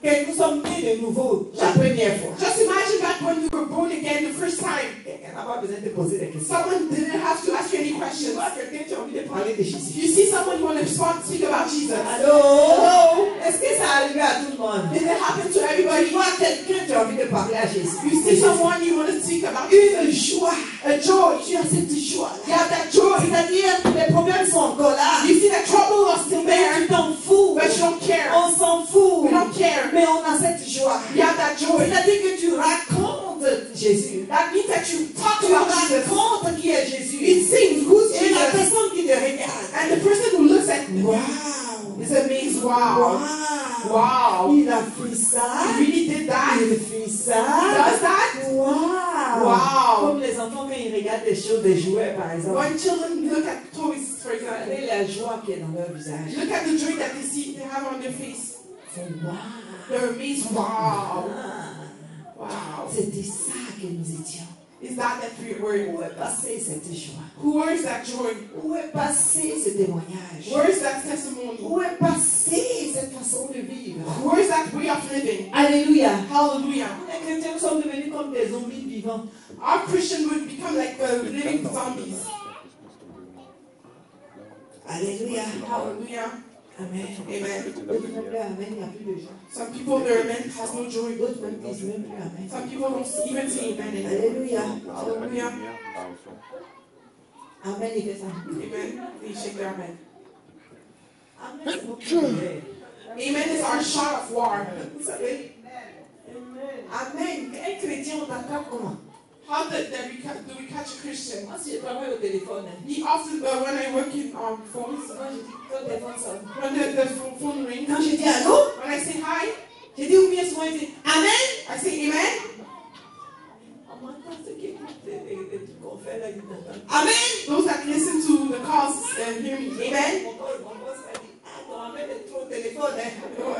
que nous sommes nés de nouveau la première fois. Just imagine that when you were born again the first time. Quelqu'un n'a pas besoin de poser des questions. Someone didn't have to ask you any Tu questions. vois quelqu'un, tu as envie de parler de Jésus. You see someone you want to speak about Jesus. Allô? Hello? Est-ce que ça arrive à tout le monde? Did it happen to Tu everybody? vois quelqu'un, tu as envie de parler à Jésus. You see someone you want to speak about Une Jesus. joie. A joy. Tu as cette joie. You have that joy. C'est-à-dire, les problèmes sont encore là. You see that trouble was still Mais there, tu t'en fous. but you don't care. On s'en fout. We don't care. Mais on a cette joie. You have that joy. C'est-à-dire que tu racontes Jésus. That means that you talk Tu about Jesus. racontes qui est Jésus. It sings who's Et la Jesus. personne qui te regarde. And the person who looks at Wow. is amazed. Wow. Wow. Wow. Il a fait ça. He really did that? Il fait ça. Does that? Wow. Wow. Comme les enfants quand ils regardent des choses, des jouets par exemple. When children look at toys, for example, Regardez la joie qui est dans leur visage. look at the joy that they have on their face. C'est wow. They're amazed. Wow. Ah. Wow. C'était ça que nous étions. is that word. Où est passée cette joie? Where is that joy? Où est passé ce témoignage? Where is that testimony? Où est passée cette façon de vivre? Where is that way of living? Alléluia. Hallelujah. Les chrétiens nous sommes devenus comme des zombies vivants. Our Christian would become like living zombies. Alléluia. Hallelujah. Amen. Amen. D'autres disent même plus Amen, il n'y a plus de joie. Some people, their amen has no joy. D'autres même disent même plus Amen. Some people don't even say amen anymore. Alléluia. Hallelujah. Amen, il fait ça. Amen. They shake their amen. Amen, c'est notre prière. Amen is our shot of war. Vous savez, Amen. Un chrétien, on t'attrape comment? How do we catch a Christian? Moi, si je travaille au téléphone, He often, when I work in phones, souvent je dis, quand le téléphone sonne, when the phone rings, quand je dis allô, when I say hi, je dis ou bien souvent je dis Amen. I say amen. En même temps, ceux qui écoutent les trucs qu'on fait là, ils n'entendent. Amen. Those that listen to the calls hear me. Amen. Mon boss m'a dit, ton Amen est trop au téléphone.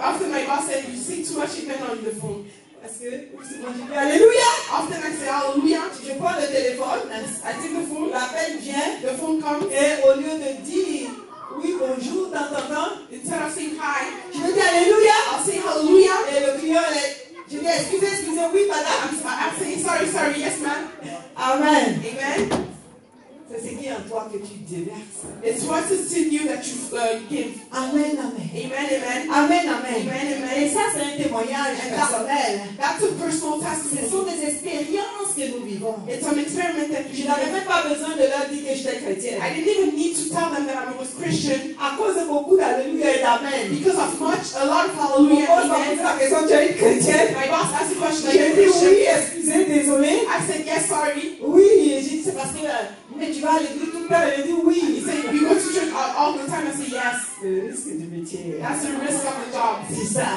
Often my boss said, you say too much amen on the phone. Parce que souvent je dis Alléluia. Often I say hallelujah. Je prends le téléphone, I take the phone, l'appel vient, the phone comes, et au lieu de dire oui, bonjour, dans ton temps, instead of saying hi, je me dis Alléluia. I'll say hallelujah. Et le client est, je dis excusez, oui, madame. I'm saying sorry, yes ma'am. Amen. Amen. C'est ce qui est en toi que tu déverses. It's what is in you that you give. Amen, amen. Amen, amen. Amen, amen. Amen, amen. Et ça, c'est un témoignage personnel. That's a personal Ce testimony. sont des expériences que nous vivons. It's an experiment that Je we n'avais did. même pas besoin de leur dire que j'étais chrétienne. I didn't even need to tell them that I was Christian À cause de beaucoup d'alléluia et d'amen. because of a lot of Mon hallelujah boss and m'a posé amen. la question, tu es une chrétienne? My boss asked the question, are J'ai you a dit Christian? oui, excusez, désolé. I said, yes, sorry. Oui, j'ai dit c'est parce que mais tu vas à l'église tout le temps. J'ai dit He oui. said, you go to church all the time. I said, yes. Le risque du métier. That's the risk of the job. C'est ça.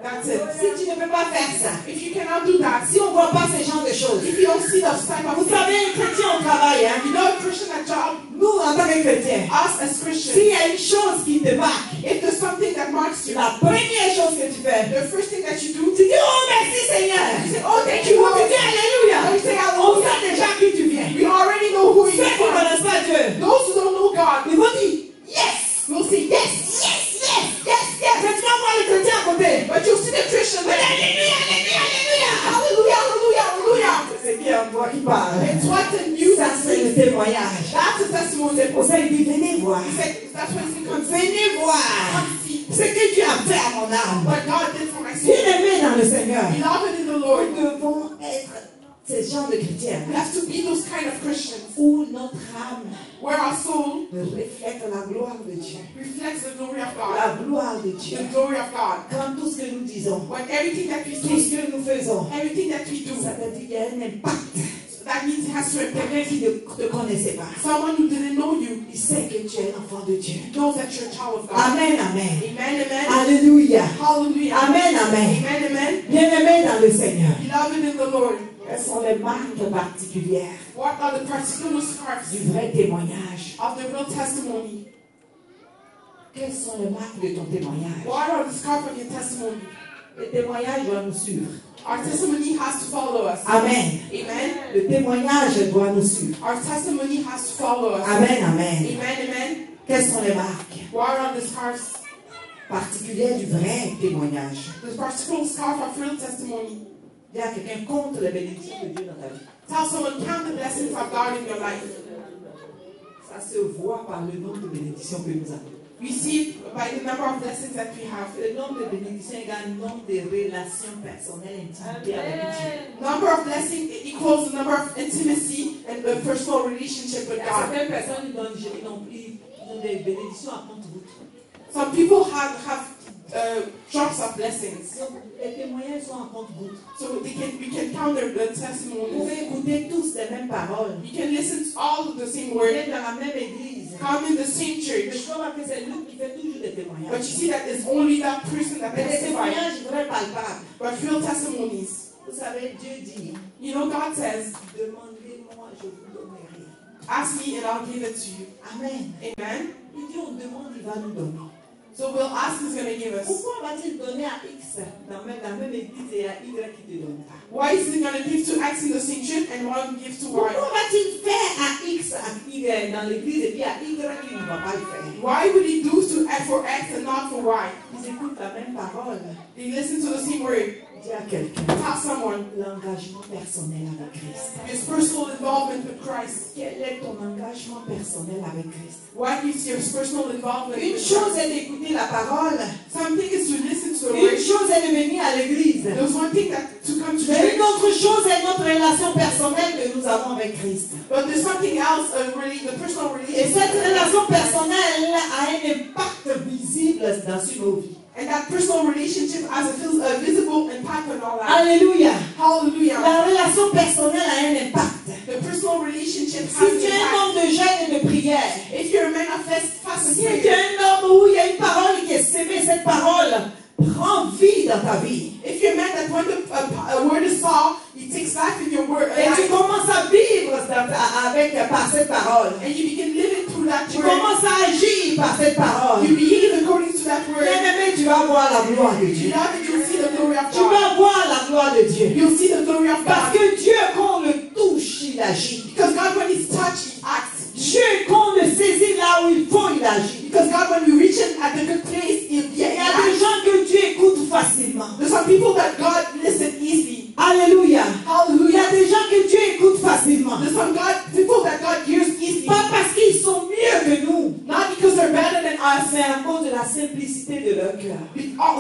That's it. Si tu ne peux pas faire ça, If you cannot do that, si on ne voit pas ce genre de choses, if you don't see those type vous of things, savez, un chrétien au travail, hein, you know a Christian at job, nous en tant que chrétiens, us as s'il Christians, y a une chose qui te marque, if there's something that marks you, la première chose que tu fais, the first thing that you do, tu dis oh merci Seigneur. you say, oh, thank Tu you, vois, Lord. tu dis alléluia. You say, On hallelujah. sait déjà qui tu viens. We already know who you Ceux qui ne are. connaissent pas Dieu, Those who don't know God, ils vont dire yes. will say, yes, Mais tu vas voir le chrétien à côté. but you'll see the Christian Mais there. alléluia, alléluia, alléluia. Hallelujah, hallelujah, hallelujah. C'est qui en toi qui parle. It's what's in you Ça that c'est le speaks. témoignage. That's a testimony. C'est pour ça qu'il dit venez voir. He said, that's why he said, come see. Venez voir Come see ce que Dieu a fait à mon âme. what God did for my soul. Bien-aimé dans le Seigneur. Beloved in the Lord, Nous devons être ce genre de chrétiens we have to be those kind of Christians où notre âme where our soul reflète la gloire de Dieu. reflects the glory of God. La gloire de Dieu. The glory of God. Quand tout ce que nous disons, When everything that we tout ce do, que nous faisons, everything that we do, ça veut dire qu'il y a un impact. that means it has to impact. Quelqu'un qui ne te connaissait pas, Someone who didn't know you il sait que tu es un enfant de Dieu. knows that you're a child of God. Amen, amen. Amen, amen. Alléluia. Hallelujah. Amen, amen. Amen, amen. Bien-aimé dans le Seigneur. Beloved in the Lord, Quelles sont les marques particulières what are the particular scars du vrai témoignage? of the real testimony? Quelles sont les marques de ton témoignage? What are the scars of your testimony? Le témoignage doit nous suivre. Our testimony has to follow us. Amen. Amen. Le témoignage doit nous suivre. Our testimony has to follow us. Amen, amen. Amen, amen. Quelles sont les marques What are the scars? particulières du vrai témoignage? The particular scar of real testimony. Dis à quelqu'un contre les bénédictions de Dieu dans ta vie. Tell someone, count the blessings of God in your life. Ça se voit par le nombre de bénédictions que nous avons. We see it by the number of blessings that we have. Le nombre de bénédictions égale le nombre de relations personnelles intimité avec Dieu. Number of blessings equals the number of intimacy and the personal relationship with God. Certaines personnes ils ont des bénédictions à compte-gouttes. Some people have drops of blessings, Donc, les témoignages sont à compte-gouttes. so we can count their Vous testimonies. pouvez écouter tous les mêmes paroles. You can listen to all of the same Vous words, êtes dans la même église. come in the same Mais church, je crois que c'est lui qui fait toujours des but you témoignages. see that it's only that person that Mais des testifies. témoignages très palpables. But real testimonies, Vous savez, Dieu dit, you know, God says, demandez-moi, je vous donnerai. ask me and I'll give it to you. Amen. Amen. Il dit, on demande, il va nous donner. So we'll ask who's going to give us. Pourquoi va-t-il donner à X dans la même église et à Y qui te donnera? Why is he going to give to X in the same church and one give to Y? Pourquoi va-t-il faire à X à Y dans l'église et puis à Y qui ne va pas le faire? Why would he do to X for X and not for Y? Ils écoutent la même parole. They listen to the same word. Dis à quelqu'un. Tell someone L'engagement personnel avec Christ. his personal involvement with Christ. Quel est ton engagement personnel avec Christ? What is your personal involvement Une with chose Christ? est d'écouter la parole. Something is to listen to the Une word. chose est de venir à l'église. There's one thing that to come to Mais une church. autre chose est notre relation personnelle que nous avons avec Christ. But there's something else, really, the personal Et cette relationship. relation personnelle a un impact visible sur nos vies. And that personal relationship has a visible impact on our life. Alléluia. Hallelujah. La relation personnelle a un impact. The personal relationship Si has an tu es un impact. homme de jeûne et de prière, If you're a man of fast and si tu es prayer, un homme où il y a une parole qui est sémée, cette parole prend vie dans ta vie. if you're a man that when a word is saw, it takes life in your word, Et tu commences à vivre par cette parole. and you begin living through that Tu word. commences à agir par cette parole. You behave according to that word. Bien-aimé, tu vas voir la gloire de You Dieu. love it, you'll see the glory of Tu God. vas voir la gloire de Dieu. You'll see the glory of Parce God. que Dieu, quand on le touche, il agit. Because God, when He's touched, He acts. Dieu, quand on le saisit là où il faut, il agit. Because God, when we reach Him at the good place, He Il y a des acts. gens que Dieu écoute facilement. There's some people that God listen easily. Alléluia. Il y Hallelujah. a des gens que Dieu écoute facilement. There's some people that God hears easily. Pas parce qu'ils sont mieux que nous, Not because they're better than us, mais à cause de la simplicité de leur cœur.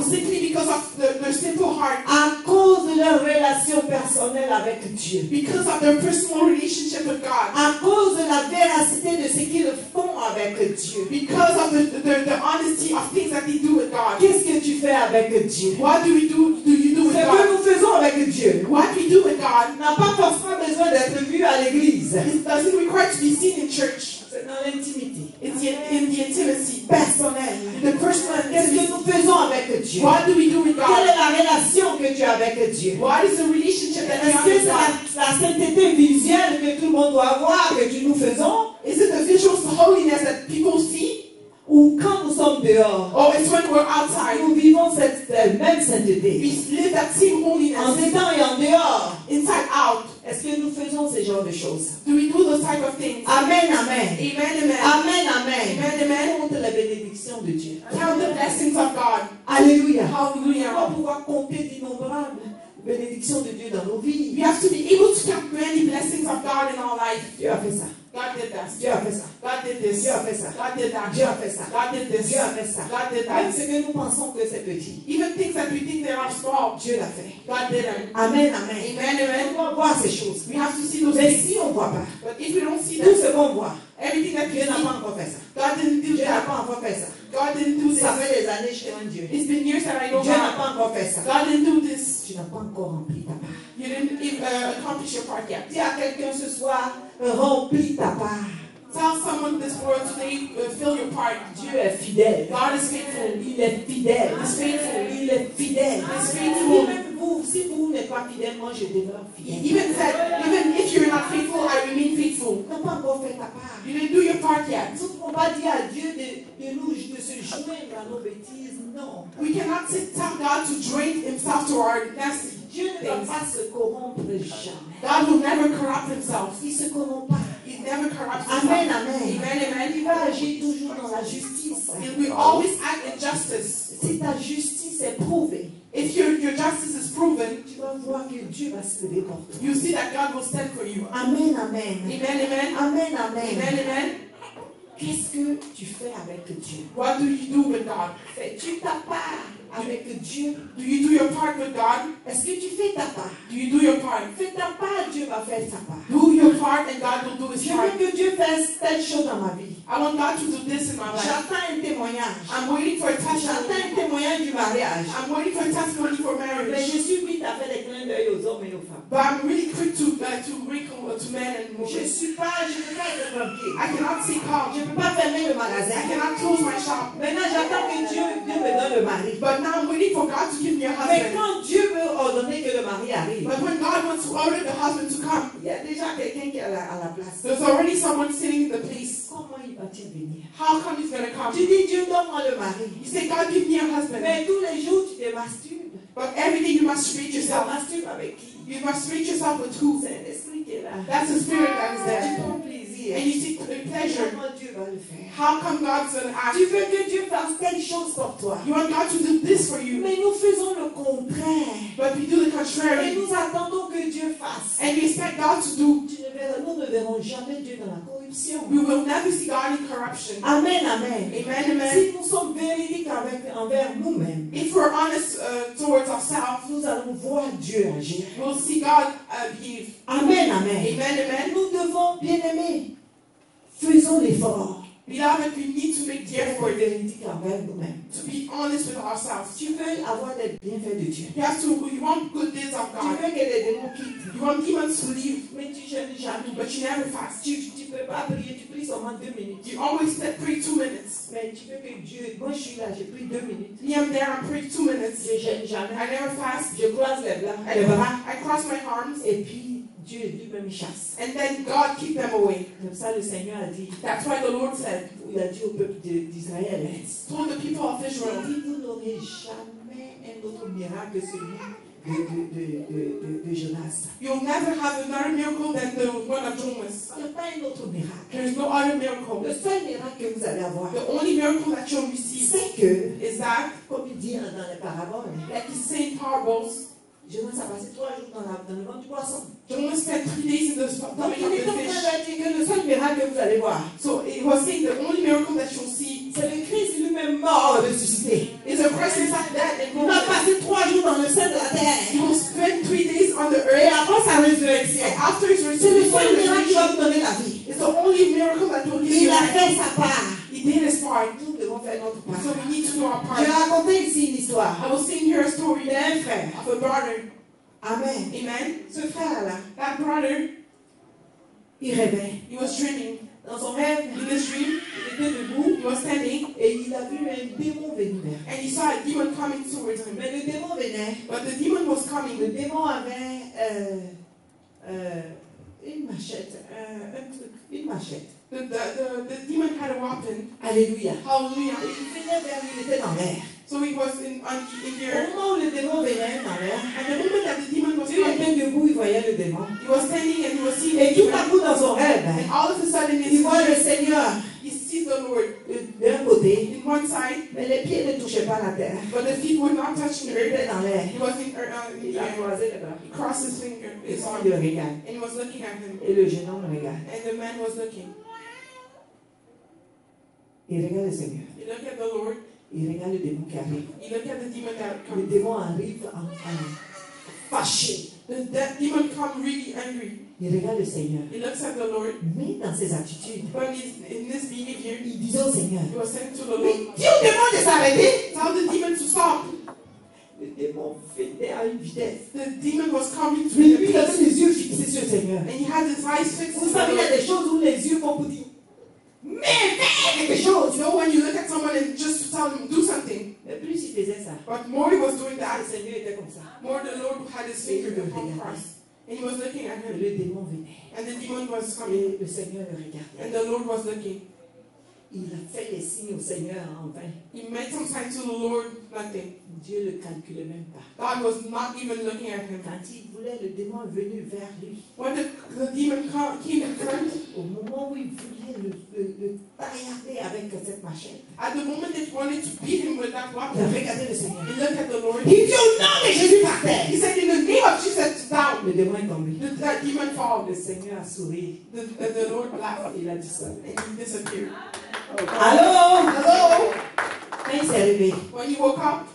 simply because of their simple heart. À cause de leur relation personnelle avec Dieu. Because of their personal relationship with God. À cause de la véracité de ce qu'ils font avec Dieu. Because of the honesty of things that they do with God. Qu'est-ce que tu fais avec Dieu? What do you do with Ce que God? nous faisons avec Dieu What we do with God n'a pas forcément besoin d'être vu à l'église. it doesn't require to be seen in church. C'est dans l'intimité It's in the intimacy. personnelle. The personal Qu'est-ce que intimacy. nous faisons avec Dieu? What do we do with Quelle God? est la relation que tu as avec Dieu? What is the relationship that we Est-ce have que with c'est God? la sainteté visuelle que tout le monde doit voir, que nous faisons? Is it the visual holiness that people see? Ou quand nous sommes dehors, Or it's when we're outside? nous vivons cette même sainteté? We live that same En holiness dedans et en dehors. inside out. Est-ce que nous faisons ce genre de choses? Do we do those type of things? Amen, amen. Amen, amen. Amen, amen. Amen, amen. Compte la bénédiction de Dieu. Count the blessings of God. Alléluia. On Hallelujah. va pouvoir compter d'innombrables bénédictions de Dieu dans nos vies. We have to be able to count many blessings of God in our life. Dieu a fait ça. God did that. Dieu a fait ça. God did this. Dieu a fait ça. God did that. Dieu a fait ça. God did this. Dieu a fait ça. God did Même that. ce que nous pensons que c'est petit, Even things that we think they are small, Dieu l'a fait. God did them. Amen, amen. Amen, amen. On doit voir ces choses. We have to see those Mais things. si on ne voit pas, But if we don't see tout that, ce qu'on voit, everything that we Dieu n'a see, pas encore fait ça. God didn't do Dieu n'a that. pas encore fait ça. God didn't do Ça this. fait des années que je demande Dieu. It's been years that I don't Dieu n'a have. pas encore fait ça. God didn't do this. Tu n'as pas encore rempli ta part. You didn't accomplish your part yet. Dis à quelqu'un ce soir, remplis ta part. Tell someone this world today, fill your part. Dieu est fidèle. God is faithful. Il est fidèle. He's faithful. Il est fidèle. He's Et faithful. même vous, si vous n'êtes pas fidèle, moi je demeure He fidèle. even said, even if you're not faithful, I remain faithful. Tu n'as pas encore fait ta part. You didn't do your part yet. Nous ne pouvons pas dire à Dieu de se joindre à nos bêtises. Non. We cannot tell God to drain himself to our nasty Dieu ne va things. pas se corrompre jamais. God will never corrupt himself. Il ne se corrompt pas. He never corrupts Amen, himself. amen. Amen, amen. Il va agir toujours dans la justice. And we always act in justice. Si ta justice est prouvée, If your justice is proven, tu vas voir que Dieu va se lever pour toi. you see that God will stand for you. Amen, amen. Amen, amen. Amen, amen. Amen, amen. Qu'est-ce que tu fais avec Dieu? What do you do with God? Fais-tu ta part avec Dieu? Do you do your part with God? Est-ce que tu fais ta part? Do you do your part? Fais ta part, Dieu va faire sa part. Do your part and God will do his Je part. veux que Dieu fasse telle chose dans ma vie. I want God to do this in my life. J'attends un témoignage. I'm waiting for a J'attends testimony. un témoignage du mariage. I'm waiting for a testimony for Mais marriage. je suis vite à faire des clins d'œil aux hommes et aux femmes. But I'm really quick to wrinkle to men and Je women. ne peux pas être tranquille. I cannot say calm. Je ne peux pas fermer le I magasin. cannot close my shop. Maintenant, j'attends que Dieu me donne le mari. But now I'm waiting for God to give me a Mais husband. quand Dieu veut ordonner que le mari arrive, But when God wants to order the husband to come, il y a déjà quelqu'un qui est à la place. there's already someone sitting in the place. Comment il va-t-il venir? How come he's going to come? Tu dis, Dieu, donne-moi le mari. You say, God, give me a husband. Mais tous les jours, tu te masturbes. But every day you masturbate Tu te yourself. masturbes avec qui? You masturbate yourself with who? C'est un esprit qui est là. That's the spirit that is Tu there. prends plaisir. And you seek pleasure. Comment Dieu va le faire? How come God's going to ask? Tu veux que Dieu fasse telle chose pour toi. You want God to do this for you. Mais nous faisons le contraire. But we do the Et contrary. nous attendons que Dieu fasse. And we expect God to do. Nous ne verrons jamais Dieu dans la corruption. We will never see God in corruption. Amen, amen. Amen, amen. Si nous sommes véridiques envers nous-mêmes, If we're honest towards ourselves, nous allons voir Dieu agir. we'll see God behave. Amen, amen. Amen, amen. Nous devons, bien aimer, faisons l'effort Beloved, we need to make the d'être effort véridiques envers nous-mêmes. to be honest with ourselves. Tu veux avoir des bienfaits de Dieu. You want good deeds of Tu God. veux que les démons quittent. You want demons to leave, Mais tu jeûnes jamais. but you never fast. Tu ne peux pas prier, tu pries seulement 2 minutes. You always pray 2 minutes. Mais tu veux que Dieu, moi je suis là, j'ai pris 2 minutes. Me, I'm there, I pray 2 minutes. Je jeûne jamais. I never fast. Je croise les bras. I cross my arms, Et puis Dieu lui-même chasse. and then God keep them away. Comme ça le Seigneur a dit, That's why the Lord said, il a dit au peuple d'Israël, told the people of il Israel, dit, vous n'aurez jamais un autre miracle que celui de Jonas. you'll never have another miracle than the one of Jonas. Il n'y a pas un autre miracle. There's no other miracle. Le seul miracle que vous allez avoir, The only miracle that you'll receive c'est que, is that, comme il dit dans les paraboles, like he's saying parables, Jonas a passé 3 jours dans le ventre du poisson. Jonas spent 3 days in the Donc stomach il of est the en train fish. de dire que le seul miracle que vous allez voir, So it was saying the only miracle that you'll see c'est le Christ lui-même mort ressuscité. is a person sat dead and Il va rose. passer 3 jours dans le sein de la He terre. will spend 3 days on the Et earth, après sa résurrection, and after his c'est le seul miracle qui va resurrection, vous donner la vie. it's the only miracle that will give Il you a life. fait sa part. He did his part. Nous devons faire notre part. So we need to do our Je part. vais raconter ici une histoire I will sing here a story d'un frère. of a brother. Amen. Amen. Ce frère-là, That brother, il rêvait. he was dreaming. Dans son rêve, In his dream, il était debout he was standing et il a vu un démon venir vers lui. and he saw a demon coming towards him. Mais le démon venait. But the demon was Le coming. démon avait une machette, un truc, une machette. The demon had a weapon. Alléluia. Hallelujah. Et il venait vers lui, il était dans l'air. So he was in Au here. moment où le démon venait dans l'air, And the moment that the demon was lui coming, était debout, il voyait le démon. he was standing and he was seeing Et the tout demon. à coup dans son rêve, And all of a sudden, il voit le he Seigneur sees the Lord d'un côté, in one side, mais les pieds ne touchaient pas la terre. but the feet were not touching Il the était earth. dans l'air. He was in Il the a air. croisé les bras. He crossed his finger, Et his il arm, le regarde. and he was looking at him. Et le jeune homme regarde. And the man was looking. Il regarde le Seigneur. He looked at the Lord. Il regarde le démon qui arrive. He looked at the demon that Le come. démon arrive en fâché. That demon come really angry. Il regarde le Seigneur. He looks at the Lord. Mais dans ses attitudes, But in this behavior, il disait au Seigneur, he was saying to the mais Lord, Dieu demande de s'arrêter. tell the demon to stop. Le démon venait à une vitesse. The demon was coming to Mais him. lui, il avait les yeux fixés sur le Seigneur. And he had his eyes fixed Vous on the savez, il y a Lord. des choses où les yeux vont vous dire, mais fais quelque chose. You know, when you look at someone and just tell them, do something. Mais plus il faisait ça, But more he was doing le that, Seigneur était comme ça. more the Lord had his finger upon Christ. And he was looking at Et him. le démon venait. And the demon was coming. Et le Seigneur le regardait. And the Lord was looking. Il a fait les signes au Seigneur en vain. He made some sign to the Lord, nothing. Dieu ne le calculait même pas. God was not even looking at him. Quand il voulait, le démon est venu vers lui. When the demon came in front, Au moment où il voulait le taillarder avec cette machette, at the moment that he wanted to beat him with that il a weapon, regardé le Seigneur. he looked at the Lord. Il dit au nom de Jésus par terre. He said, in the name of Jesus, down. Le démon est tombé. That demon fall. Le Seigneur a souri. The Lord laughed Il a disparu. and he disappeared. Allô? Hello? Quand il s'est réveillé, When he woke up,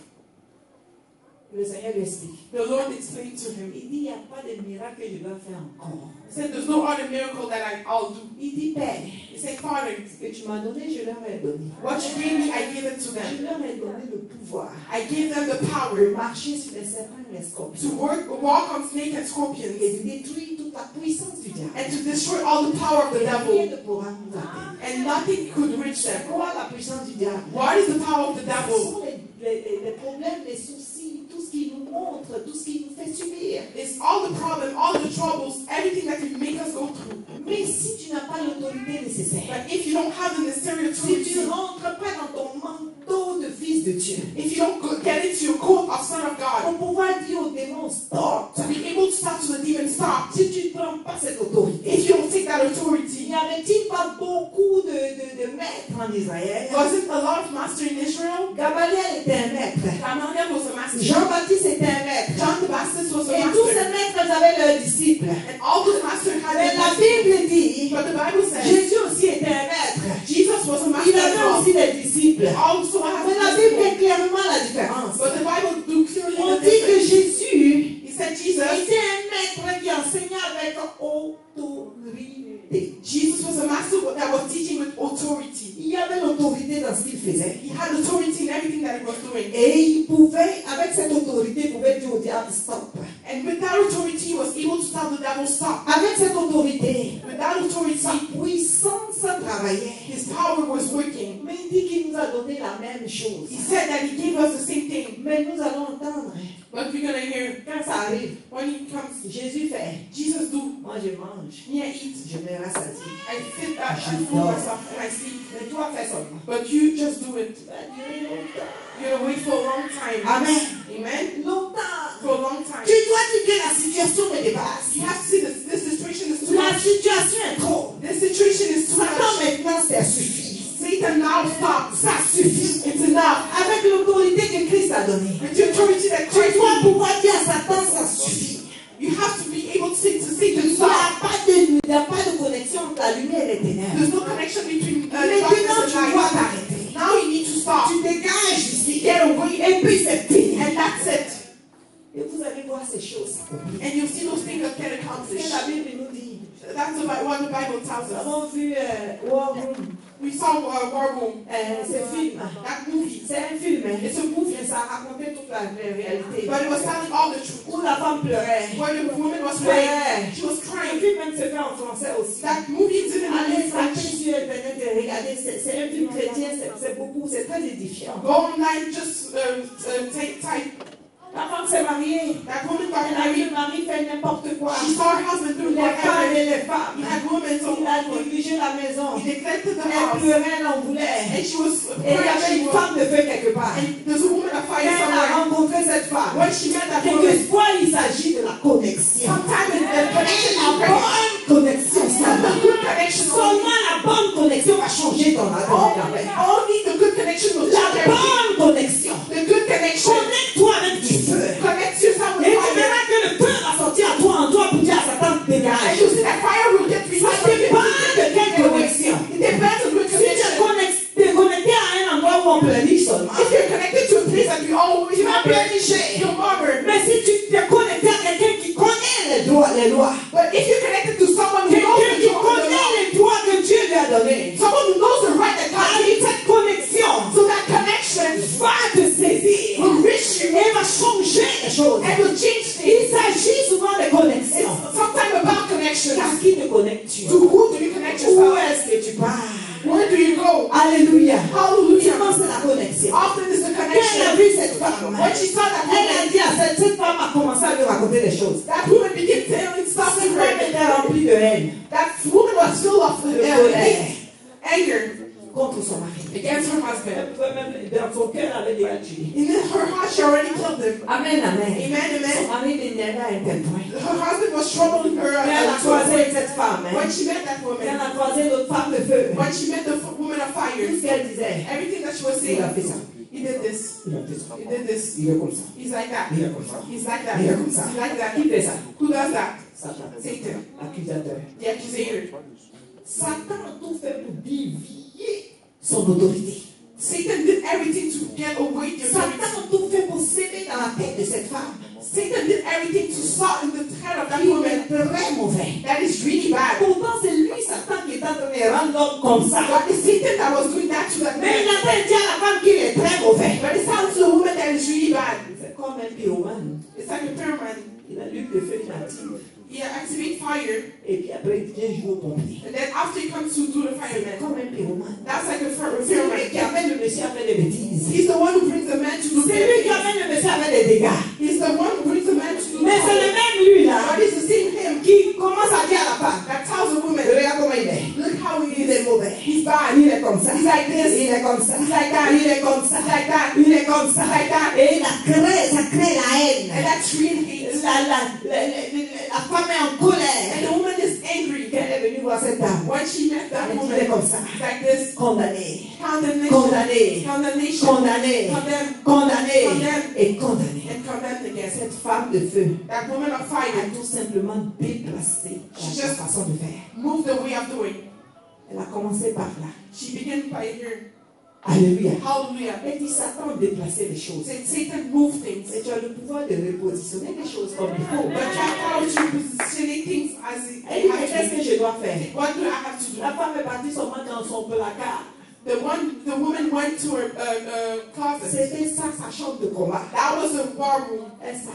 le Seigneur lui explique. the Lord explained to him. Il dit, il n'y a pas de miracle que je dois faire encore. He said, there's no other miracle that I'll do. Il dit, Père, He said, Father, ce que tu m'as donné, je leur ai donné. what you gave me, I gave it to Je them. leur ai donné le pouvoir I gave them the de power marcher sur les serpents et les to scorpions walk on snakes and et scorpions de détruire toute la puissance du diable. and to destroy all the power of the Rien devil. ne pourra nous atteindre. And nothing could reach them. C'est quoi la puissance du diable? What is the power of the Ce devil? sont les problèmes, les soucis, tout ce qui nous montre, tout ce qui nous fait subir. It's all the problem, all the troubles, everything that can make us go through. Mais si tu n'as pas l'autorité nécessaire, But if you don't have the necessary si tu ne authority, rentres pas dans ton manteau de fils de Dieu, if you don't get into your court of Son of God, pour pouvoir dire au démon stop, to be able to stop to the demon stop, si tu ne prends pas cette autorité, if you don't take that il authority, n'y avait-il pas beaucoup de maîtres en Israël? wasn't a lot of master in Israel? Gamaliel était un maître, Gamaliel was a master. Jean-Baptiste était un maître, John the Baptist was a et tous ces master. maîtres avaient leurs disciples. And all those masters had Mais their la disciples. Bible dit, But the Bible says Jésus aussi était un maître. Jesus was a Il master as avait well. aussi des disciples. Also has Mais la a Bible disciple. fait clairement la différence. But the Bible do clearly On the dit que difference. Jésus He said Jesus. était un maître qui enseignait avec autorité. Jesus was a master that was teaching with authority. Il y avait l'autorité dans ce qu'il faisait. He had authority in everything that he was doing. Et il pouvait, avec cette autorité, il pouvait dire au diable stop. And with that authority, he was able to tell the devil stop. Avec cette autorité, With that sa authority, puissance travaillait. his power was working. Mais il dit qu'il nous a donné la même chose. He said that he gave us the same thing. Mais nous allons entendre, But we're going to hear quand ça arrive, when he comes, Jésus fait, Jesus do, moi je mange, me I eat. je me rassasie. I sit I fool myself and I sleep. Mais toi fais seulement. But you just do it. Tu vas durer longtemps. You're going to wait for a long time. Amen. Amen. Longtemps. For a long time. Tu dois dire que la situation me dépasse. You have to see this situation is too La much. situation est trop. This situation is too Satan much. maintenant ça suffit. Satan now stop. Ça suffit. It's enough. Avec l'autorité que Christ a donnée. With the authority that Tu Christ dois gave, pouvoir dire à Satan ça suffit. you have to be able to say to Satan, Il stop. n'y a pas de connexion entre la lumière et les ténèbres. There's no connection between Maintenant darkness tu and dois light. t'arrêter. Now you need to stop. Tu dégages ici. Get away. Et puis c'est fini. And that's it. Et vous allez voir ces choses. And you'll see those things that get Ce que accomplished. la Bible nous dit. That's what the Bible tells Nous us. avons vu War Room. We saw War Room. Ce film. That movie. C'est un film. It's a movie. Et ça racontait toute la réalité. But it was telling all the truth. Où la femme pleurait. When the woman was Ouais. crying, she was Le crying. film même se fait en français aussi. That movie is in Allez French. frapper sur Internet et regardez. C'est un film chrétien. C'est beaucoup. C'est très édifiant. Go online, just type. La femme s'est mariée. That woman got Elle a vu married. le mari faire n'importe quoi. She saw her husband doing Les femmes whatever. et les femmes. He had women so Il a négligé la maison. he neglected the Elle house. pleurait, elle en voulait. And she was Et il y avait une femme de feu quelque part. and there's a woman of Quand fire elle a somewhere. rencontré cette femme, When she met that woman, quelquefois il s'agit de la connexion. sometimes the connection La is great. bonne connexion, The seulement. good connection only. Seulement la bonne connexion va changer ton vie. Only the good connection will La change everything. bonne connexion. The good connection. Connecte-toi avec du feu. Connect yourself Et with tu fire. verras que le feu va sortir à toi en toi pour dire à Satan And dégage. you see that fire will get Ça released. dépend de quelle connexion. It depends on good Si tu es connection. connecté à un endroit où on pleurniche seulement, If you're connected to a place that you always tu vas pleurnicher. you'll murmur. Mais si tu t'es connecté à quelqu'un qui connaît les lois, But if you're connected to someone who knows quelqu'un the qui law, connaît les droits que Dieu lui a donnés, someone who knows the right that God avec gave, cette connexion, so that connection va te saisir will reach you et va changer les choses. and will change Il things. s'agit souvent de connexion. Sometimes about connection. À qui te connectes-tu? To who do you connect Où yourself? est-ce que tu pars? Where do you go? Alléluia. Hallelujah. Souvent c'est la connexion. Often is the Quand elle a connection. vu cette femme, When she saw that elle a woman, dit à cette femme a commencé à lui raconter des choses. that woman began telling stuff Cette to femme her. était remplie de haine, That woman was filled of de colère anger contre son mari. against her husband. Elle pouvait même, dans son cœur, elle avait déjà tué. In her heart, she already killed him. Amen, amen. Amen, Son amen. mari l'énervait à un tel point. Her husband was troubling her. Quand elle a croisé cette femme, hein, When she met that quand elle woman, a croisé l'autre femme de feu, when she met the woman of tout fire, ce qu'elle disait, everything that she was il a saying, fait ça, he did this, il a fait ça, he did this. il est comme ça, He's like that. il est comme ça, He's like that. il est comme ça. He's like that. Qui fait ça? Who does that? Satan, Satan, accusateur. the accusator. Satan a tout fait pour dévier son autorité. Satan did everything to get away the Satan authority. a tout fait pour s'aimer dans la tête de cette femme. Satan did everything to start in the head of that Il woman. est très mauvais. That is really bad. Pourtant, c'est lui, Satan, qui est en train de rendre l'homme comme ça. But it's Satan that was doing that to that Mais il man. a fait dire à la femme qu'il est très mauvais. But it's telling to the woman that is really bad. C'est comme un pyromane. It's like a pyramid. Il allume le feu inactif. He activates fire, Et puis après, il vient jouer au pompier. and then after he comes to do the C'est fireman, comme un pyromane. that's like a C'est lui pyramid. qui amène le monsieur à faire des bêtises. He's the one who brings the man to do C'est lui qui things. amène le monsieur à faire des dégâts. He's the one who brings the man to do Mais c'est le things. même lui là But it's the same him qui commence à dire à la femme, that tells the woman, regarde comment il est. look how he Il est is. mauvais. He's bad. Il est comme ça. like this. Il est comme ça. He's like that. Il est comme ça. He's like that. Il est comme ça. Like that. Et ça crée la haine. And that's real hate. La femme est en colère. And the woman is angry. Elle est venue voir cette dame. When she met that Elle woman, était comme ça. like this. Condamnée. Condemnation. Condamnée. Condemnation. Condamnée. Condemn. Condamnée. Condemn. Et condamnée. And condemned again. Cette femme de feu That woman of a fire tout simplement déplacé sa façon de faire. moved the way of doing. Elle a commencé par là. She began by here. Alléluia. Hallelujah. Elle dit Satan déplaçait les choses. Satan moved things. Et tu as le pouvoir de repositionner les choses comme il faut. But you have power to positioning things as it Elle dit mais has qu'est-ce to que je dois faire? be. What do I have to do? La femme est partie seulement dans son placard. The woman went to her closet. C'était ça sa chambre de combat. That was a war room. Elle s'est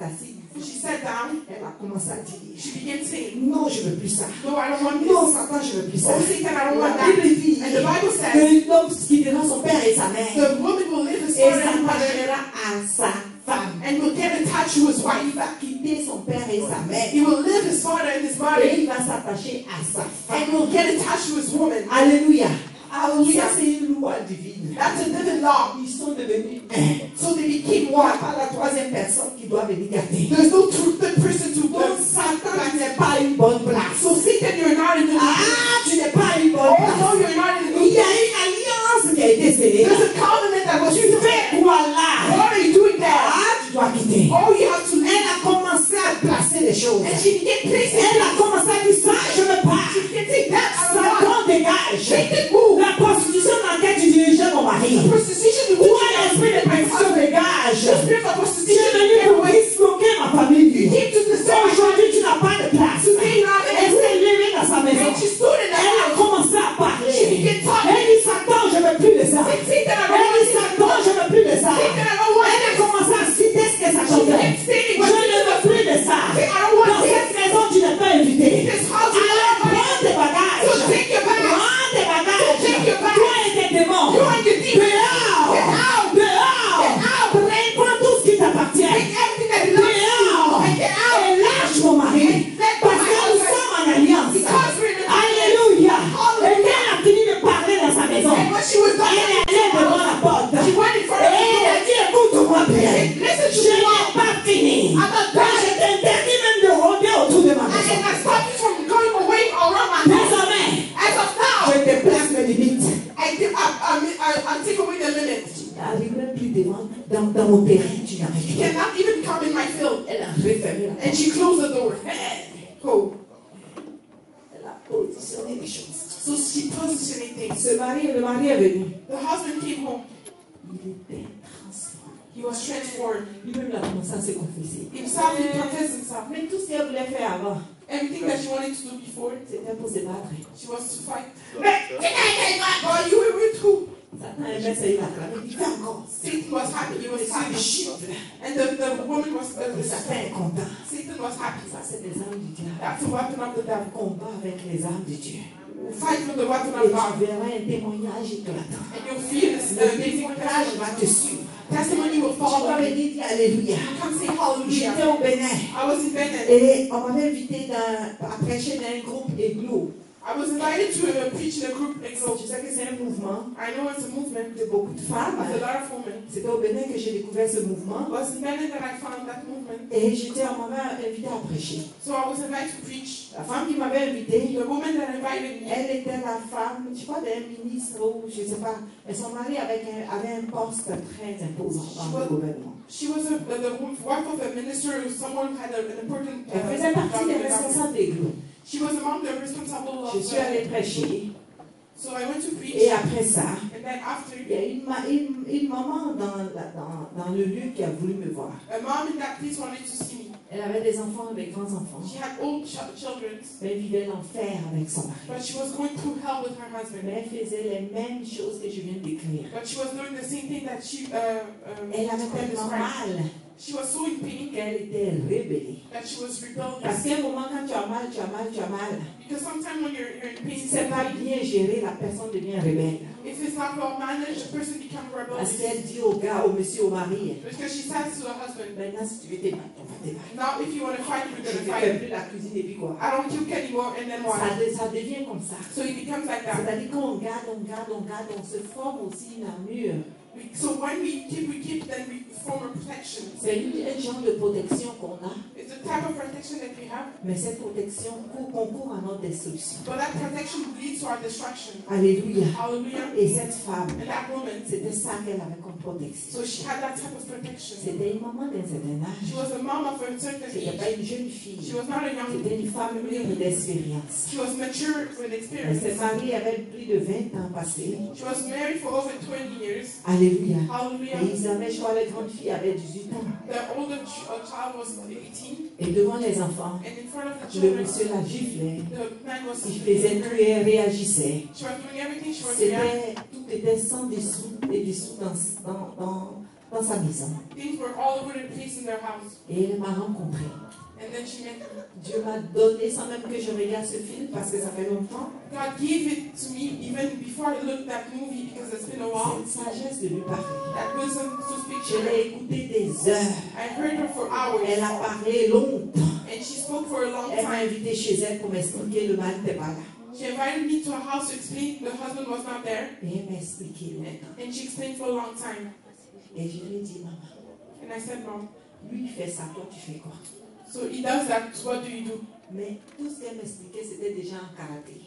assise. She sat down. Elle a commencé à dire She began saying, non, je ne veux plus ça. no, I don't want Non, this. Satan, je ne veux plus ça. Oh, Satan, I don't La want that. Bible dit And the Bible says, que l'homme quittera son père et sa mère the woman will leave his et father and mother s'attachera à sa femme. and will get attached to his Il wife. va quitter son père et sa mère He will leave his father and his et mother il va s'attacher à sa femme. and will get attached to his woman. Alléluia. Hallelujah. Ça, c'est une loi divine. That's a divine law. Ils sont devenus un. So they became Il n'y a one. pas la troisième personne qui doit venir garder. There's no third person to Donc, go. Satan, tu n'es pas une bonne place. So Satan, you're not in the Ah, tu n'es pas une bonne Oh place. no, you're not in Il y the a une alliance qui a été scellée. There's a covenant that was Tu made. fais quoi là? What are you doing there? Ah, tu dois quitter. Oh, you have to Elle leave. a commencé à placer les choses. And she began placing Elle a commencé à dire ça, je veux pas. Satan dégage. Satan move. La prostitution dans laquelle tu dirigeais mon mari. Prostitution, the Toi, l'esprit de prostitution dégage. The spirit of Tu es prostitution. venu pour disloquer ma famille. You came to the same. Aujourd'hui, tu n'as pas de place. Today, you're not Elle in s'est levée dans sa maison. And she stood in the Elle a house. commencé à parler. She began talking. Elle dit Satan, je ne veux plus de ça. Satan, I Elle don't want dit Satan, je ne veux plus de ça. Satan, I don't want Elle a commencé à citer ce que ça She chantait. kept stating Je what ne veux plus de ça. I don't want Dans cette maison, tu n'es pas invité. This house is Alors, not prends tes bagages. So take your bags. Prends tes bagages. Take your bags. Toi et tes démons. You and your demons. Dehors. Get out. Dehors. Get out. Prends tout ce qui t'appartient. Take everything that belongs to you. Dehors. And get out. Et lâche mon mari. Parce que nous sommes en alliance. Because we're in the Alléluia. Et quand elle a fini de parler dans sa maison, And when she was done, elle est allée devant la porte. she went in front of Et elle a the dit, écoute-moi bien. Listen to Je me. n'ai pas fini. I'm not done. Je t'interdis même de rôder autour de ma And maison. I stopped you from going away around my house. Désormais, As of now, je déplace mes limites. I take away the limits. Tu n'arrives même plus dans mon terrain, tu n'arrives You plus. cannot even come in my field. Elle a refermé la porte. And she closed the door. Oh. Elle a positionné les choses. So she positioned things. Le mari est venu. The husband came home. Il était transformé. He was transformed. Lui-même, il a commencé à se confesser. Himself, he confessed himself. Mais tout ce qu'elle voulait faire avant, Everything that she wanted to do before, c'était pour se battre. she was to fight. But you were with who? Satan aimait ça, il a clamé. Il fait encore. Satan was happy. He was C'est happy. chiffre. And the woman was, Satan est content. Satan was happy. Ça, c'est des armes du diable. That's the weapon of the devil. Combat avec les armes de Dieu. Fight with the weapon Et of tu God. verras un témoignage éclatant. And you'll feel this Le amazing témoignage va te suivre. testimony will Tu follow vas me. venir dire Alléluia. You can say J'étais hallelujah. au Bénin I was in Benin. et on m'avait invité à prêcher dans un groupe Églou. I was invited to preach in a group Je exalt. sais que c'est un mouvement I know it's a movement de beaucoup de femmes. with a lot of women. C'était au Bénin que j'ai découvert ce mouvement. It was in Benin that I found that movement. Et on m'avait invité à prêcher. So I was invited to preach. La femme qui m'avait invité, The woman that invited me, elle était la femme, je crois, d'un ministre ou je ne sais pas. Et son mari avait un poste très imposant dans le gouvernement. she was the wife of a minister, someone who had an important Elle faisait partie job des in the government. responsables d'église. She was among the responsible of Je suis allée prêcher. So I went to preach. Et après ça, And then after, il y a une maman dans le lieu qui a voulu me voir. a mom in that place wanted to see me. Elle avait des enfants, des grands-enfants. She had old children, Elle vivait l'enfer avec son mari. but she was going through hell with her husband. Mais elle faisait les mêmes choses que je viens de décrire. But she was doing the same thing that she Elle avait tellement described. mal She was so in pain qu'elle était rebellée. that she was rebellious. Parce qu'à un moment, quand tu as mal, tu as mal, tu as mal. Because sometimes when you're in pain, Si ce n'est pas bien géré, la personne devient rebelle. if it's not well managed, the person becomes Parce rebellious. qu'elle dit au gars, au monsieur, au mari, Because she says to the husband, maintenant si tu veux te battre, on va te battre. now if you want to fight, we're Je going ne to fais fight. plus la cuisine et puis quoi. I don't cook anymore, and then what? Ça devient comme ça. So it becomes like that. C'est-à-dire qu'on garde, on se forme aussi une armure. So when we keep, then we form a protection. C'est un genre de protection qu'on a, It's the type of protection that we have, mais cette protection concourt à notre destruction. but that protection leads to our destruction. Alléluia. Hallelujah. Et cette femme, And that woman, c'était ça qu'elle avait comme protection. so she had that type of protection. C'était une maman d'un certain She âge. was a mom of a certain C'était pas age. une jeune She fille. was not a young. C'était une femme mûre d'expérience. She was mature with Elle experience. s'est mariée avec plus de 20 ans passés. She was married for over 20 years. Alléluia. Hallelujah. Et Isabelle, je crois, la grande fille avait 18 ans. The older child was 18, Et devant les enfants, and in front of the le children, monsieur la giflait. the man was. Il faisait tout et réagissait. She was doing everything. She was reacting. Tout était sans dessous et dessous dans sa maison. Things were all over the place in their house, Et elle m'a rencontré. and then she met me. Dieu m'a donné, sans même que je regarde ce film, parce que ça fait longtemps, God gave it to me even before I looked at that movie because it's been a while. cette sagesse de lui parler. That wisdom to speak Je to her. l'ai écoutée des heures. I heard her for hours, Elle a parlé longtemps. and she spoke for a long Elle m'a time. invité chez elle pour m'expliquer le mal n'était pas là. She invited me to a house to explain the husband was not there, Et elle m'a expliqué longtemps. and she explained for a long time. Et je lui ai dit, maman, And I said, Mom, lui il fait ça, toi tu fais quoi? so he does that, what do you do? Mais tout ce qu'elle m'expliquait, c'était déjà en karaté.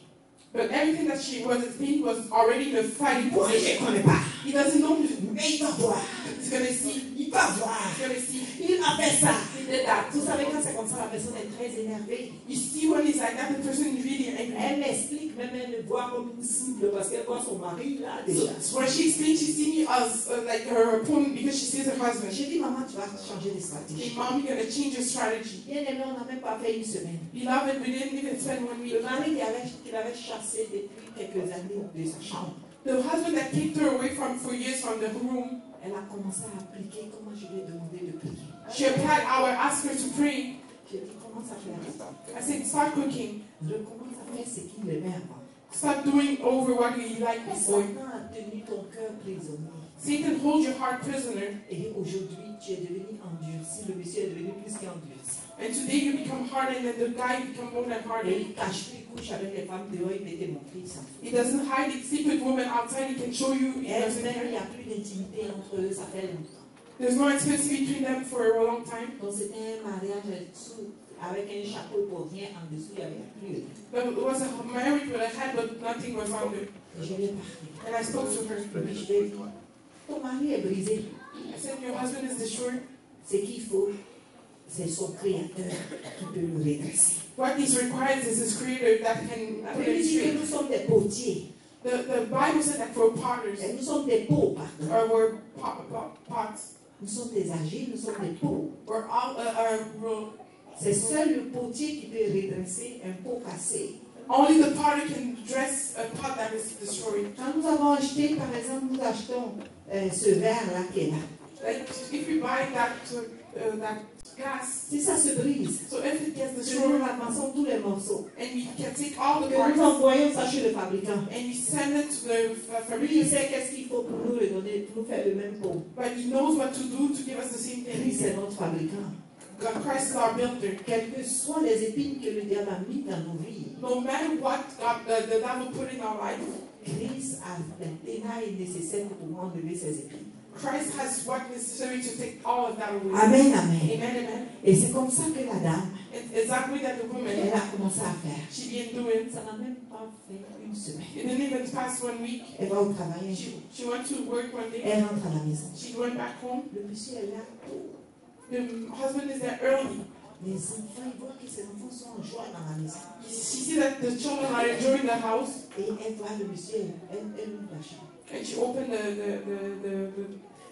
But everything that she was explaining was already in a fighting Moi, je ne position. connais pas. He doesn't know. Mais il va voir. He's going to see. Il va voir. He's going to see. Il a fait ça. He did that. Vous savez, quand c'est comme ça, la personne est très énervée. You see when he's like that, the person is really angry. Elle m'explique, même elle me voit comme une cible parce qu'elle voit son mari là déjà. So when she explains, she sees me as like her opponent because she sees her husband. J'ai dit, maman, tu vas changer de Hey, stratégie. Mom, you're going to change your strategy. Bien aimé, on n'a même pas fait une semaine. Beloved, we didn't even spend 1 week. Le mari qu'il avait chassé depuis quelques années de sa chambre, The husband that kicked her away for years from the room, elle a commencé à appliquer comment je lui ai demandé de prier. she applied our ask her to pray. J'ai dit, commence à faire ça. I said, start cooking. Recommence à faire ce qu'il aimait avant. Start doing over what you liked before. Satan a tenu ton cœur prisonnier. Satan holds your heart prisoner. Et aujourd'hui, tu es devenu endurci. Le monsieur est devenu plus qu'endurci. And today you become hardened and the guy become more than Et hardened. il cache plus, il couche avec les femmes dehors, il mettait mon fils. He doesn't hide it. Sleep with women outside. He can show you. He Et doesn't même, il n'y care. a plus d'intimité entre eux, ça fait longtemps. There's no intimacy between them for a long time. Donc c'était un mariage avec un chapeau pour rien, en dessous, il n'y avait plus. But it was a marriage with a head, but nothing was on it. Et je lui ai parlé. And I spoke to her. Et puis je lui ai dit, ton mari est brisé. I said, your husband is destroyed. Ce qu'il faut, c'est son créateur qui peut le redresser. What he requires is his creator that can La put Bible it dit que straight. nous sommes des potiers. The Bible said that for potters, Et nous sommes des pots, pardon. or we're pots, Nous sommes des agiles, nous sommes des pots. we're all, C'est seul le potier qui peut redresser un pot cassé. only the potter can dress a pot that is destroyed. Quand nous avons acheté, par exemple, nous achetons ce verre-là qui est là. Like if you buy that glass, Si ça se brise, so if it gets nous destroyed, ramassons tous les morceaux. and we can take all the Que nous parts envoyons ça chez le fabricant. and we send it to the Lui, il fabricant, sait qu'est-ce qu'il faut pour nous le donner, pour nous faire le même pot. but he knows what to do to give us the same Lui, thing. c'est notre fabricant. God, Christ is our builder. Quelles que soient les épines que le diable a mis dans nos vies, No matter what God, the devil put in our life, Christ a les ténailles nécessaires pour enlever ces épines. Christ has what necessary to take all of that away. Amen, amen. Amen, amen. Et c'est comme ça que la dame, It's exactly that the elle woman, a commencé à faire. she began doing. Ça n'a même pas fait une semaine. It didn't even pass 1 week. Elle va au travail un jour. She went to work one day. Elle rentre à la maison. She went back home. Le monsieur est là. The husband is there early. Les enfants, ils voient que ces enfants sont en joie dans la maison. She sees that the children are enjoying the house, Et elle voit le monsieur, elle ouvre la chambre. and she opened the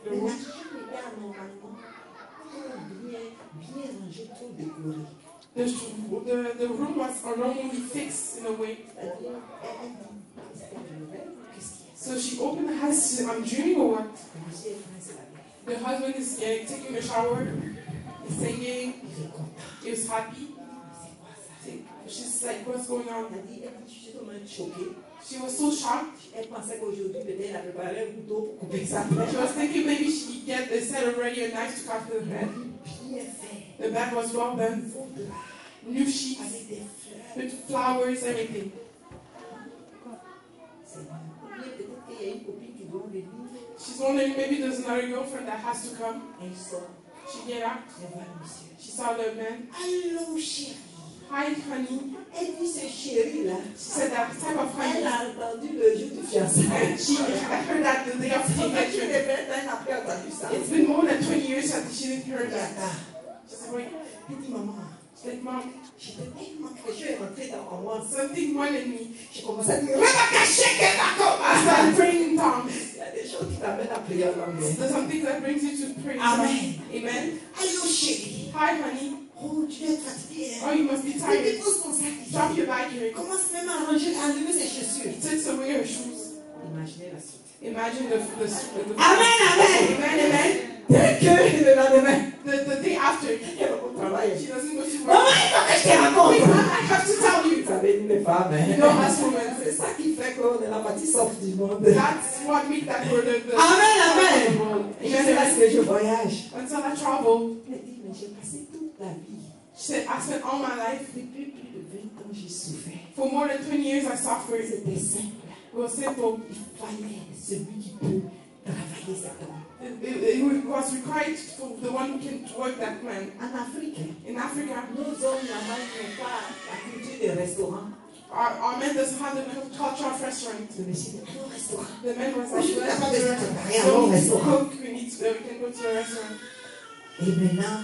Mais la room. chambre était normalement bien rangée, trop décorée. The room was normally fixed in a way. C'est-à-dire, elle dit, est-ce que je rêve ou qu'est-ce qu'il y a? So she opened the house. She said, I'm dreaming or what? Le monsieur est prêt à se laver. The husband is taking a shower. singing. Il est content. He was happy. C'est quoi ça? She's like, what's going on? Elle a dit, je suis tellement choquée. She was so shocked. Elle pensait qu'aujourd'hui, peut-être, elle a préparé un couteau pour couper sa She tête. was thinking maybe she get a set already a knife to cut her head. Bien fait. The bed was well done. Nouveau drap, New sheets avec des fleurs. with flowers, everything. Seigneur. Ou bien peut-être qu'il y a une copine qui doit venir. She's wondering maybe there's another girlfriend that has to come. Elle sort. She get out. Elle voit le monsieur. She saw the man. Allô, chérie. Hi, honey. Elle dit ce chéri-là. She said that type of Elle honey. a entendu le jour du fiançailles. And I heard that the day of the En fait, je engagement. l'ai fait, elle n'a pas entendu ça. It's been more than 20 years that she didn't hear that. She said, wait. Elle dit, maman, She said, Mom, j'étais tellement que je suis rentrée dans moi. something wanted me. J'ai commencé à dire, I started praying in tongues. il y a des choses qui t'amènent à prier en langue. There's something that brings you to praise. Amen. Amen. Allô, chérie. Hi, honey. Oh, tu es fatiguée. Oh, you must be Elle tired. dépose ton sac. Drop your bag here. Commence même à ranger, à enlever ses chaussures. Takes away her shoes. Imaginez la suite. Imagine the Amen, amen. Amen, amen. Dès que le lendemain, The day after, elle va au travail. she doesn't go to Maman, work. il faut que je te raconte. I have to tell you. Vous savez, nous les femmes, You know, hein. as women, C'est ça qui fait qu'on est la partie soft du monde. that's what makes that word the Amen, amen. Amen, Jusqu'à amen. ce que je voyage. Until I travel, Elle dit, mais j'ai passé toute la vie. she said, I spent all my life, Depuis plus de 20 ans, j'ai souffert. for more than 20 years, I suffered. C'était simple. It was simple. Il fallait celui qui peut travailler cet homme. It was required for the one who can work that man. En Afrique, In Africa, nos hommes là-bas n'ont pas la culture des restaurants. our men doesn't have the culture of restaurant. Le monsieur dit, allons au restaurant. The men was Oh, je like, n'ai pas besoin de préparer, so allons au we need to restaurant. cook, we can go to a restaurant. Et maintenant,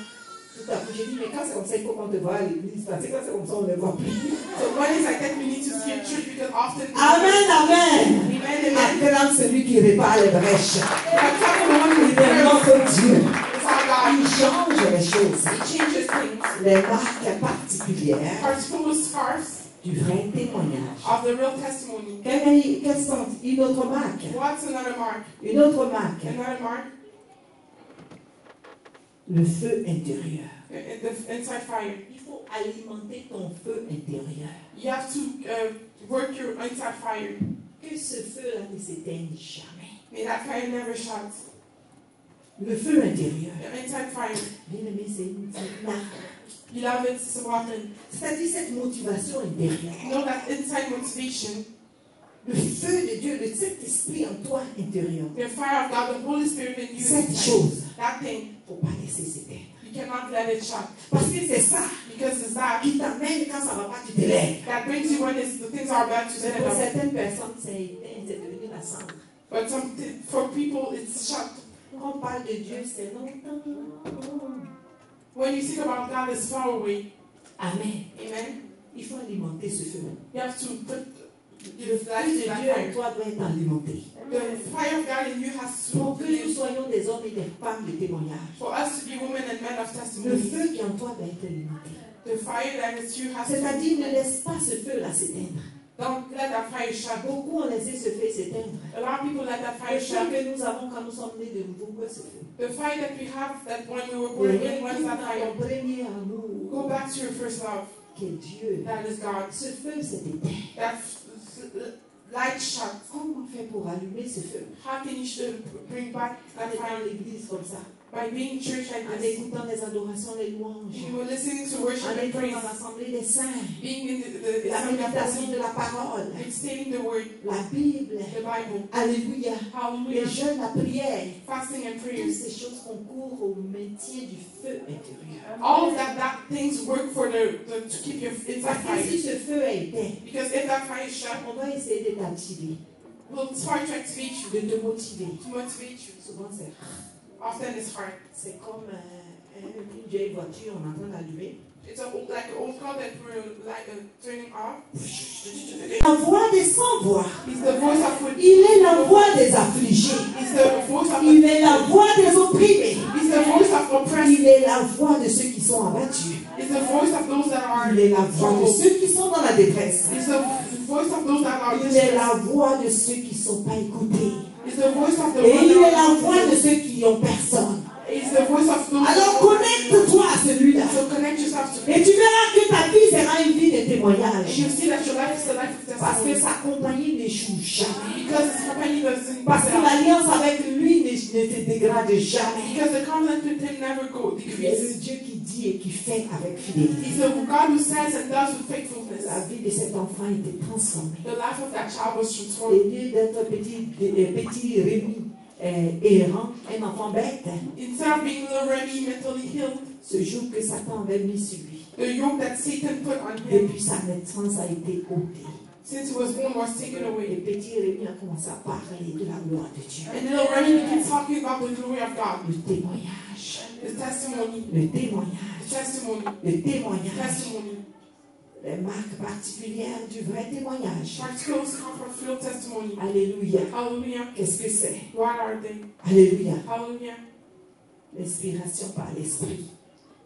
tout à coup, j'ai dit, mais quand c'est comme ça, il faut qu'on te voit à l'église. Parce que quand c'est comme ça, on ne le voit plus. So one is like that we need to see a church because often Amen, amen. Amen, amen. Acclame celui qui répare les brèches. But talk the one who Il est notre Dieu. is our God. Il change les choses. He changes things. Les marques particulières Particular scarves du vrai témoignage. of the real testimony. Quelles sont une autre marque? What's another mark? Une autre marque. Another mark? Le feu intérieur. The inside fire. Il faut alimenter ton feu intérieur. You have to work your inside fire. Que ce feu-là ne s'éteigne jamais. May that fire never shut. Le feu intérieur. The inside fire. Bien aimé, c'est une marque. Beloved, it's a weapon. C'est-à-dire cette motivation intérieure. You know that inside motivation, Le feu de Dieu, le Saint-Esprit en toi intérieur. the fire of God, the Holy Spirit in you. Cette inside. chose, That thing, il ne faut pas laisser s'éteindre. you cannot let it shut. Parce que c'est ça Because it's that qui t'amène quand ça ne va pas, tu te lèves. that brings you when the things are bad to Mais stand pour up. certaines personnes, c'est éteint, c'est devenu la cendre. But for people, it's shut. Quand on parle de Dieu, c'est longtemps. When you think about God, it's far away. Amen. Amen. Il faut alimenter ce feu. You have to put Le your feu life de in that Dieu en fire. toi doit être alimenté. The fire of God in you has to Pour que nous be soyons des hommes et des femmes de témoignage. for us to be women and men of Le testimony. feu qui en toi doit être alimenté. The fire that is you has to. C'est-à-dire, ne laisse pas ce feu-là s'éteindre. Don't let that fire shut. Beaucoup ont laissé ce feu s'éteindre. A lot of people let that Le fire feu shut. que nous avons quand nous sommes nés de nouveau, que ce feu. The fire that we have, that when we were Le born again, retour what is that à fire? ton premier amour, Go back to your first love. qui est Dieu. That is God. Ce feu s'est éteint. That light shut. Comment on fait pour allumer ce feu? How can you bring back En that étant à fire? l'église comme ça, By being in church like en this. écoutant les adorations, les louanges, You were listening to worship en and étant praise. dans l'assemblée des saints, Being in the la assembly of méditation God. de la parole, Stating the word, la Bible, the Bible. alléluia, les Hallelujah. jeûnes, la prière, Fasting and toutes prayers. ces choses concourent au maintien du feu intérieur. All of that things work for to keep your inside Parce que fire. si ce feu est éteint, Because if that fire is shut, on doit essayer de t'activer, will try to activate you, de te motiver. to motivate you. Souvent, Often it's hard. c'est comme une vieille voiture, on est en train d'allumer. It's like an old car that we're like turning off. La voix des sans-voix. It's the voice of Il est la voix des affligés. It's the voice of Il est la voix des opprimés. It's the voice of oppressed. Il est la voix de ceux qui sont abattus. It's the voice of those that are. Il est la voix de ceux qui sont dans la détresse. It's the voice of those that are. Il est la voix de ceux qui ne sont pas écoutés. It's the voice of the Et one il est that la are. voix de ceux qui n'ont personne. It's the voice of those. Alors connecte-toi à celui-là. So connect yourself to Et it. tu verras que ta vie sera une vie de And témoignage. you see that your life is a life of Parce que testimony. sa compagnie n'échoue jamais. Because his company doesn't Parce que fail. l'alliance avec lui ne se dégrade jamais. Because the covenant with him never go Il est decrease. le Dieu qui dit et qui fait avec fidélité. He's the God who says and does with faithfulness. La vie de cet enfant a été transformée. The life of that child was transformed. Au lieu d'être petit Rémi errant, un enfant bête, Instead of being little Remy mentally healed, ce jour que Satan avait mis sur lui, the yoke that Satan put on him depuis sa naissance a été ôté. since he was born was taken Et away. petit Rémi a commencé à parler de la gloire de Dieu. And little Remy began talking about the glory of God. Le témoignage, The testimony. le témoignage, The testimony. le The témoignage. testimony. Les marques particulières du vrai témoignage. Particles come from real testimony. Alléluia. Hallelujah. Qu'est-ce que c'est? What are they? Alléluia. Hallelujah. L'inspiration par l'Esprit,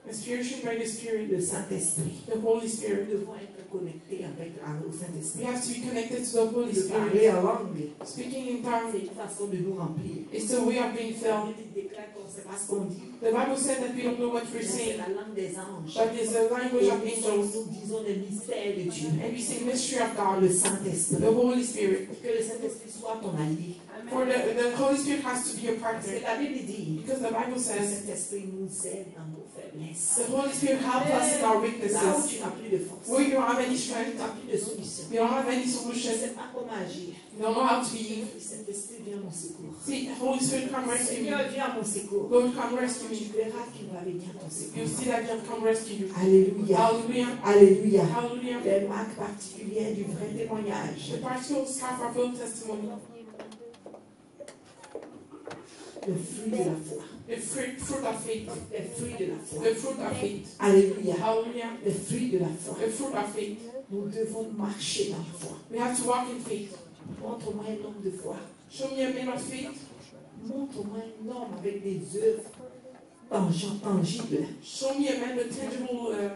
Inspiration by the Spirit. le Saint-Esprit. The Holy Spirit. Nous devons être connectés au We Saint-Esprit. have to be connected to the Holy De Spirit. parler en langue, Speaking in c'est tongues une façon de nous remplir. is the way of being La filled. Bible déclare qu'on ne sait pas ce qu'on dit. The Bible said that we don't know what we're C'est saying, la langue des anges. but there's a language of Et angels. nous disons le mystère de Dieu. And we say mystery of God, Le Saint-Esprit. the Holy Spirit. Que le Saint-Esprit soit ton allié. For the Holy Spirit has to be a Parce que partner. la Bible dit Because the Bible que le says Saint-Esprit nous aide dans nos faiblesses. the Holy Spirit helps us in our Là où weaknesses. tu n'as plus de force, Where you don't have any tu strength, n'as plus de solution, you don't have any tu ne solution, sais pas comment agir. you don't know how to be. Le Saint-Esprit vient à mon secours. See, Holy Spirit, come rescue me. Seigneur, viens à mon secours. Lord, come rescue Tu me. verras qu'il va venir à ton secours. You'll see that He'll come rescue you. Alléluia. Hallelujah. Alléluia. Hallelujah. Les marques particulières du vrai témoignage. The particles come from real testimony. Le fruit de la foi. The fruit of faith. Le fruit de la foi. The fruit of faith. Alléluia. Hallelujah. Le fruit de la foi. The fruit of faith. Nous devons marcher dans la foi. We have to walk in faith. Montre-moi un homme de foi. Show me a man of faith. Montre-moi un homme avec des œuvres tangibles. Show me a man with tangible.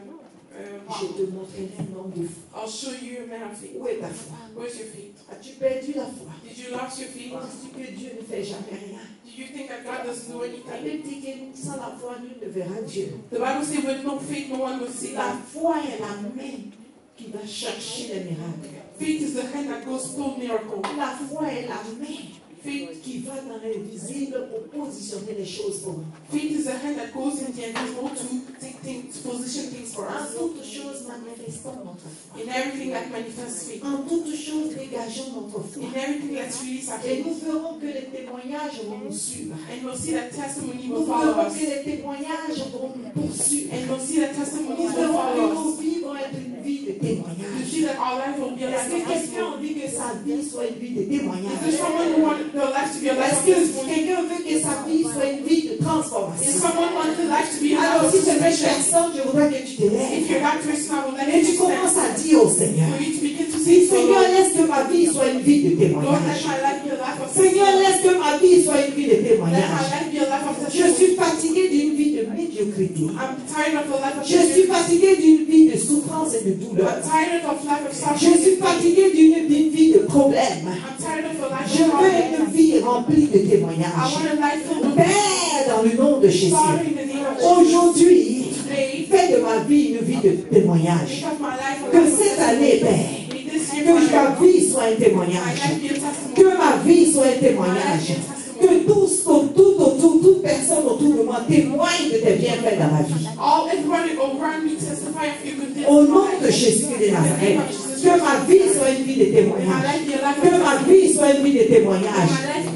Je te montre un homme de foi. I'll show you a man of faith. Où est ta foi? Where's your faith? As-tu perdu la foi? Did you lose your faith? Penses-tu que Dieu ne fait jamais rien? Do you think that God doesn't do La anything? Bible dit que sans la foi, nul ne verra Dieu. The Bible says with no faith, no one will see La God. foi est la main qui va chercher les miracles. Faith is the hand that goes pull miracle. La foi est la main Faith, qui va dans l'invisible pour positionner les choses pour nous. faith is the hand that goes into the invisible to take things, to position things for En us. toutes choses, manifestons notre foi. In everything that manifests faith. En toutes choses, dégageons notre foi. In everything let's release our Et faith. nous verrons que les témoignages vont nous suivre. And we'll see that testimony Nous will follow verrons us. que les témoignages vont nous poursuivre. And we'll see that Nous testimonies will verrons follow que us. nos vies vont être une vie de You témoignage. see that our life will be a Est-ce life que of quelqu'un a testimony. envie que sa vie soit une vie de Is there témoignage? someone who wants their life to be a life Est-ce of que testimony? quelqu'un veut que sa vie soit une vie de If transformation? someone wants their life to be a life Alors of si tu es transformation, personne, je voudrais que tu te if lèves you're that person, I would like et you tu to commences stand. à dire au Seigneur, For you to begin to dis say, so, Seigneur, Lord, laisse que ma vie soit une vie de Lord, let témoignage. my life be a life of Seigneur, testimony. laisse que ma vie soit une vie de Let my témoignage. life be a life of Je testimony. suis fatigué d'une vie de médiocrité. I'm tired of a life of Je suis testimony. fatigué d'une vie de souffrance et de douleur. I'm tired of life of Je suffering. suis fatigué d'une vie de problèmes. I'm tired of a life Je of veux une problems. vie remplie de I témoignages. want a life filled with Père, dans le nom de Jésus, Father in the name of Jesus. aujourd'hui, Today, fais de ma vie une vie de témoignage. make of my life a Que life of cette testimony. année, Père, May this year, que ma my vie soit un life témoignage. be a testimony. Que ma vie soit un témoignage. Que toute personne autour de moi témoigne de tes bienfaits dans ma vie. Everybody around me testify of your goodness. Au nom de Jésus de Nazareth, que ma vie soit une vie de May my témoignage. life be a life Que of ma testimony. vie soit une vie de témoignage.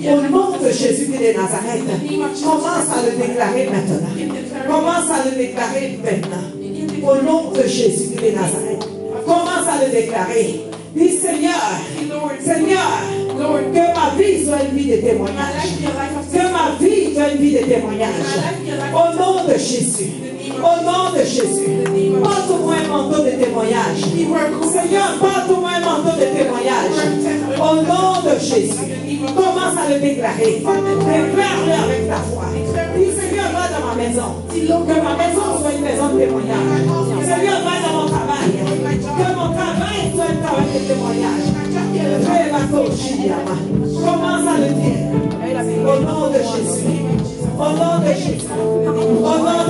Au nom de Jésus de Nazareth, commence à le déclarer maintenant. Commence à le déclarer maintenant. Au nom de Jésus de Nazareth, commence à le déclarer. Dis Seigneur, Seigneur, que ma vie soit une vie de My témoignage. life be a life of Que testimony. ma vie soit une vie de témoignage. Au nom de Jésus. Au nom de Jésus. Porte-moi un manteau de témoignage. Seigneur, porte-moi un manteau de témoignage. Au nom de Jésus. Commence à le déclarer. Déclare-le avec ta foi. Dis Seigneur, va dans ma maison. Que ma maison soit une maison de témoignage. Seigneur, va dans mon travail. Que mon travail soit un travail de témoignage. Commence à le dire. Au nom de Jésus. Au nom de Jésus. Au nom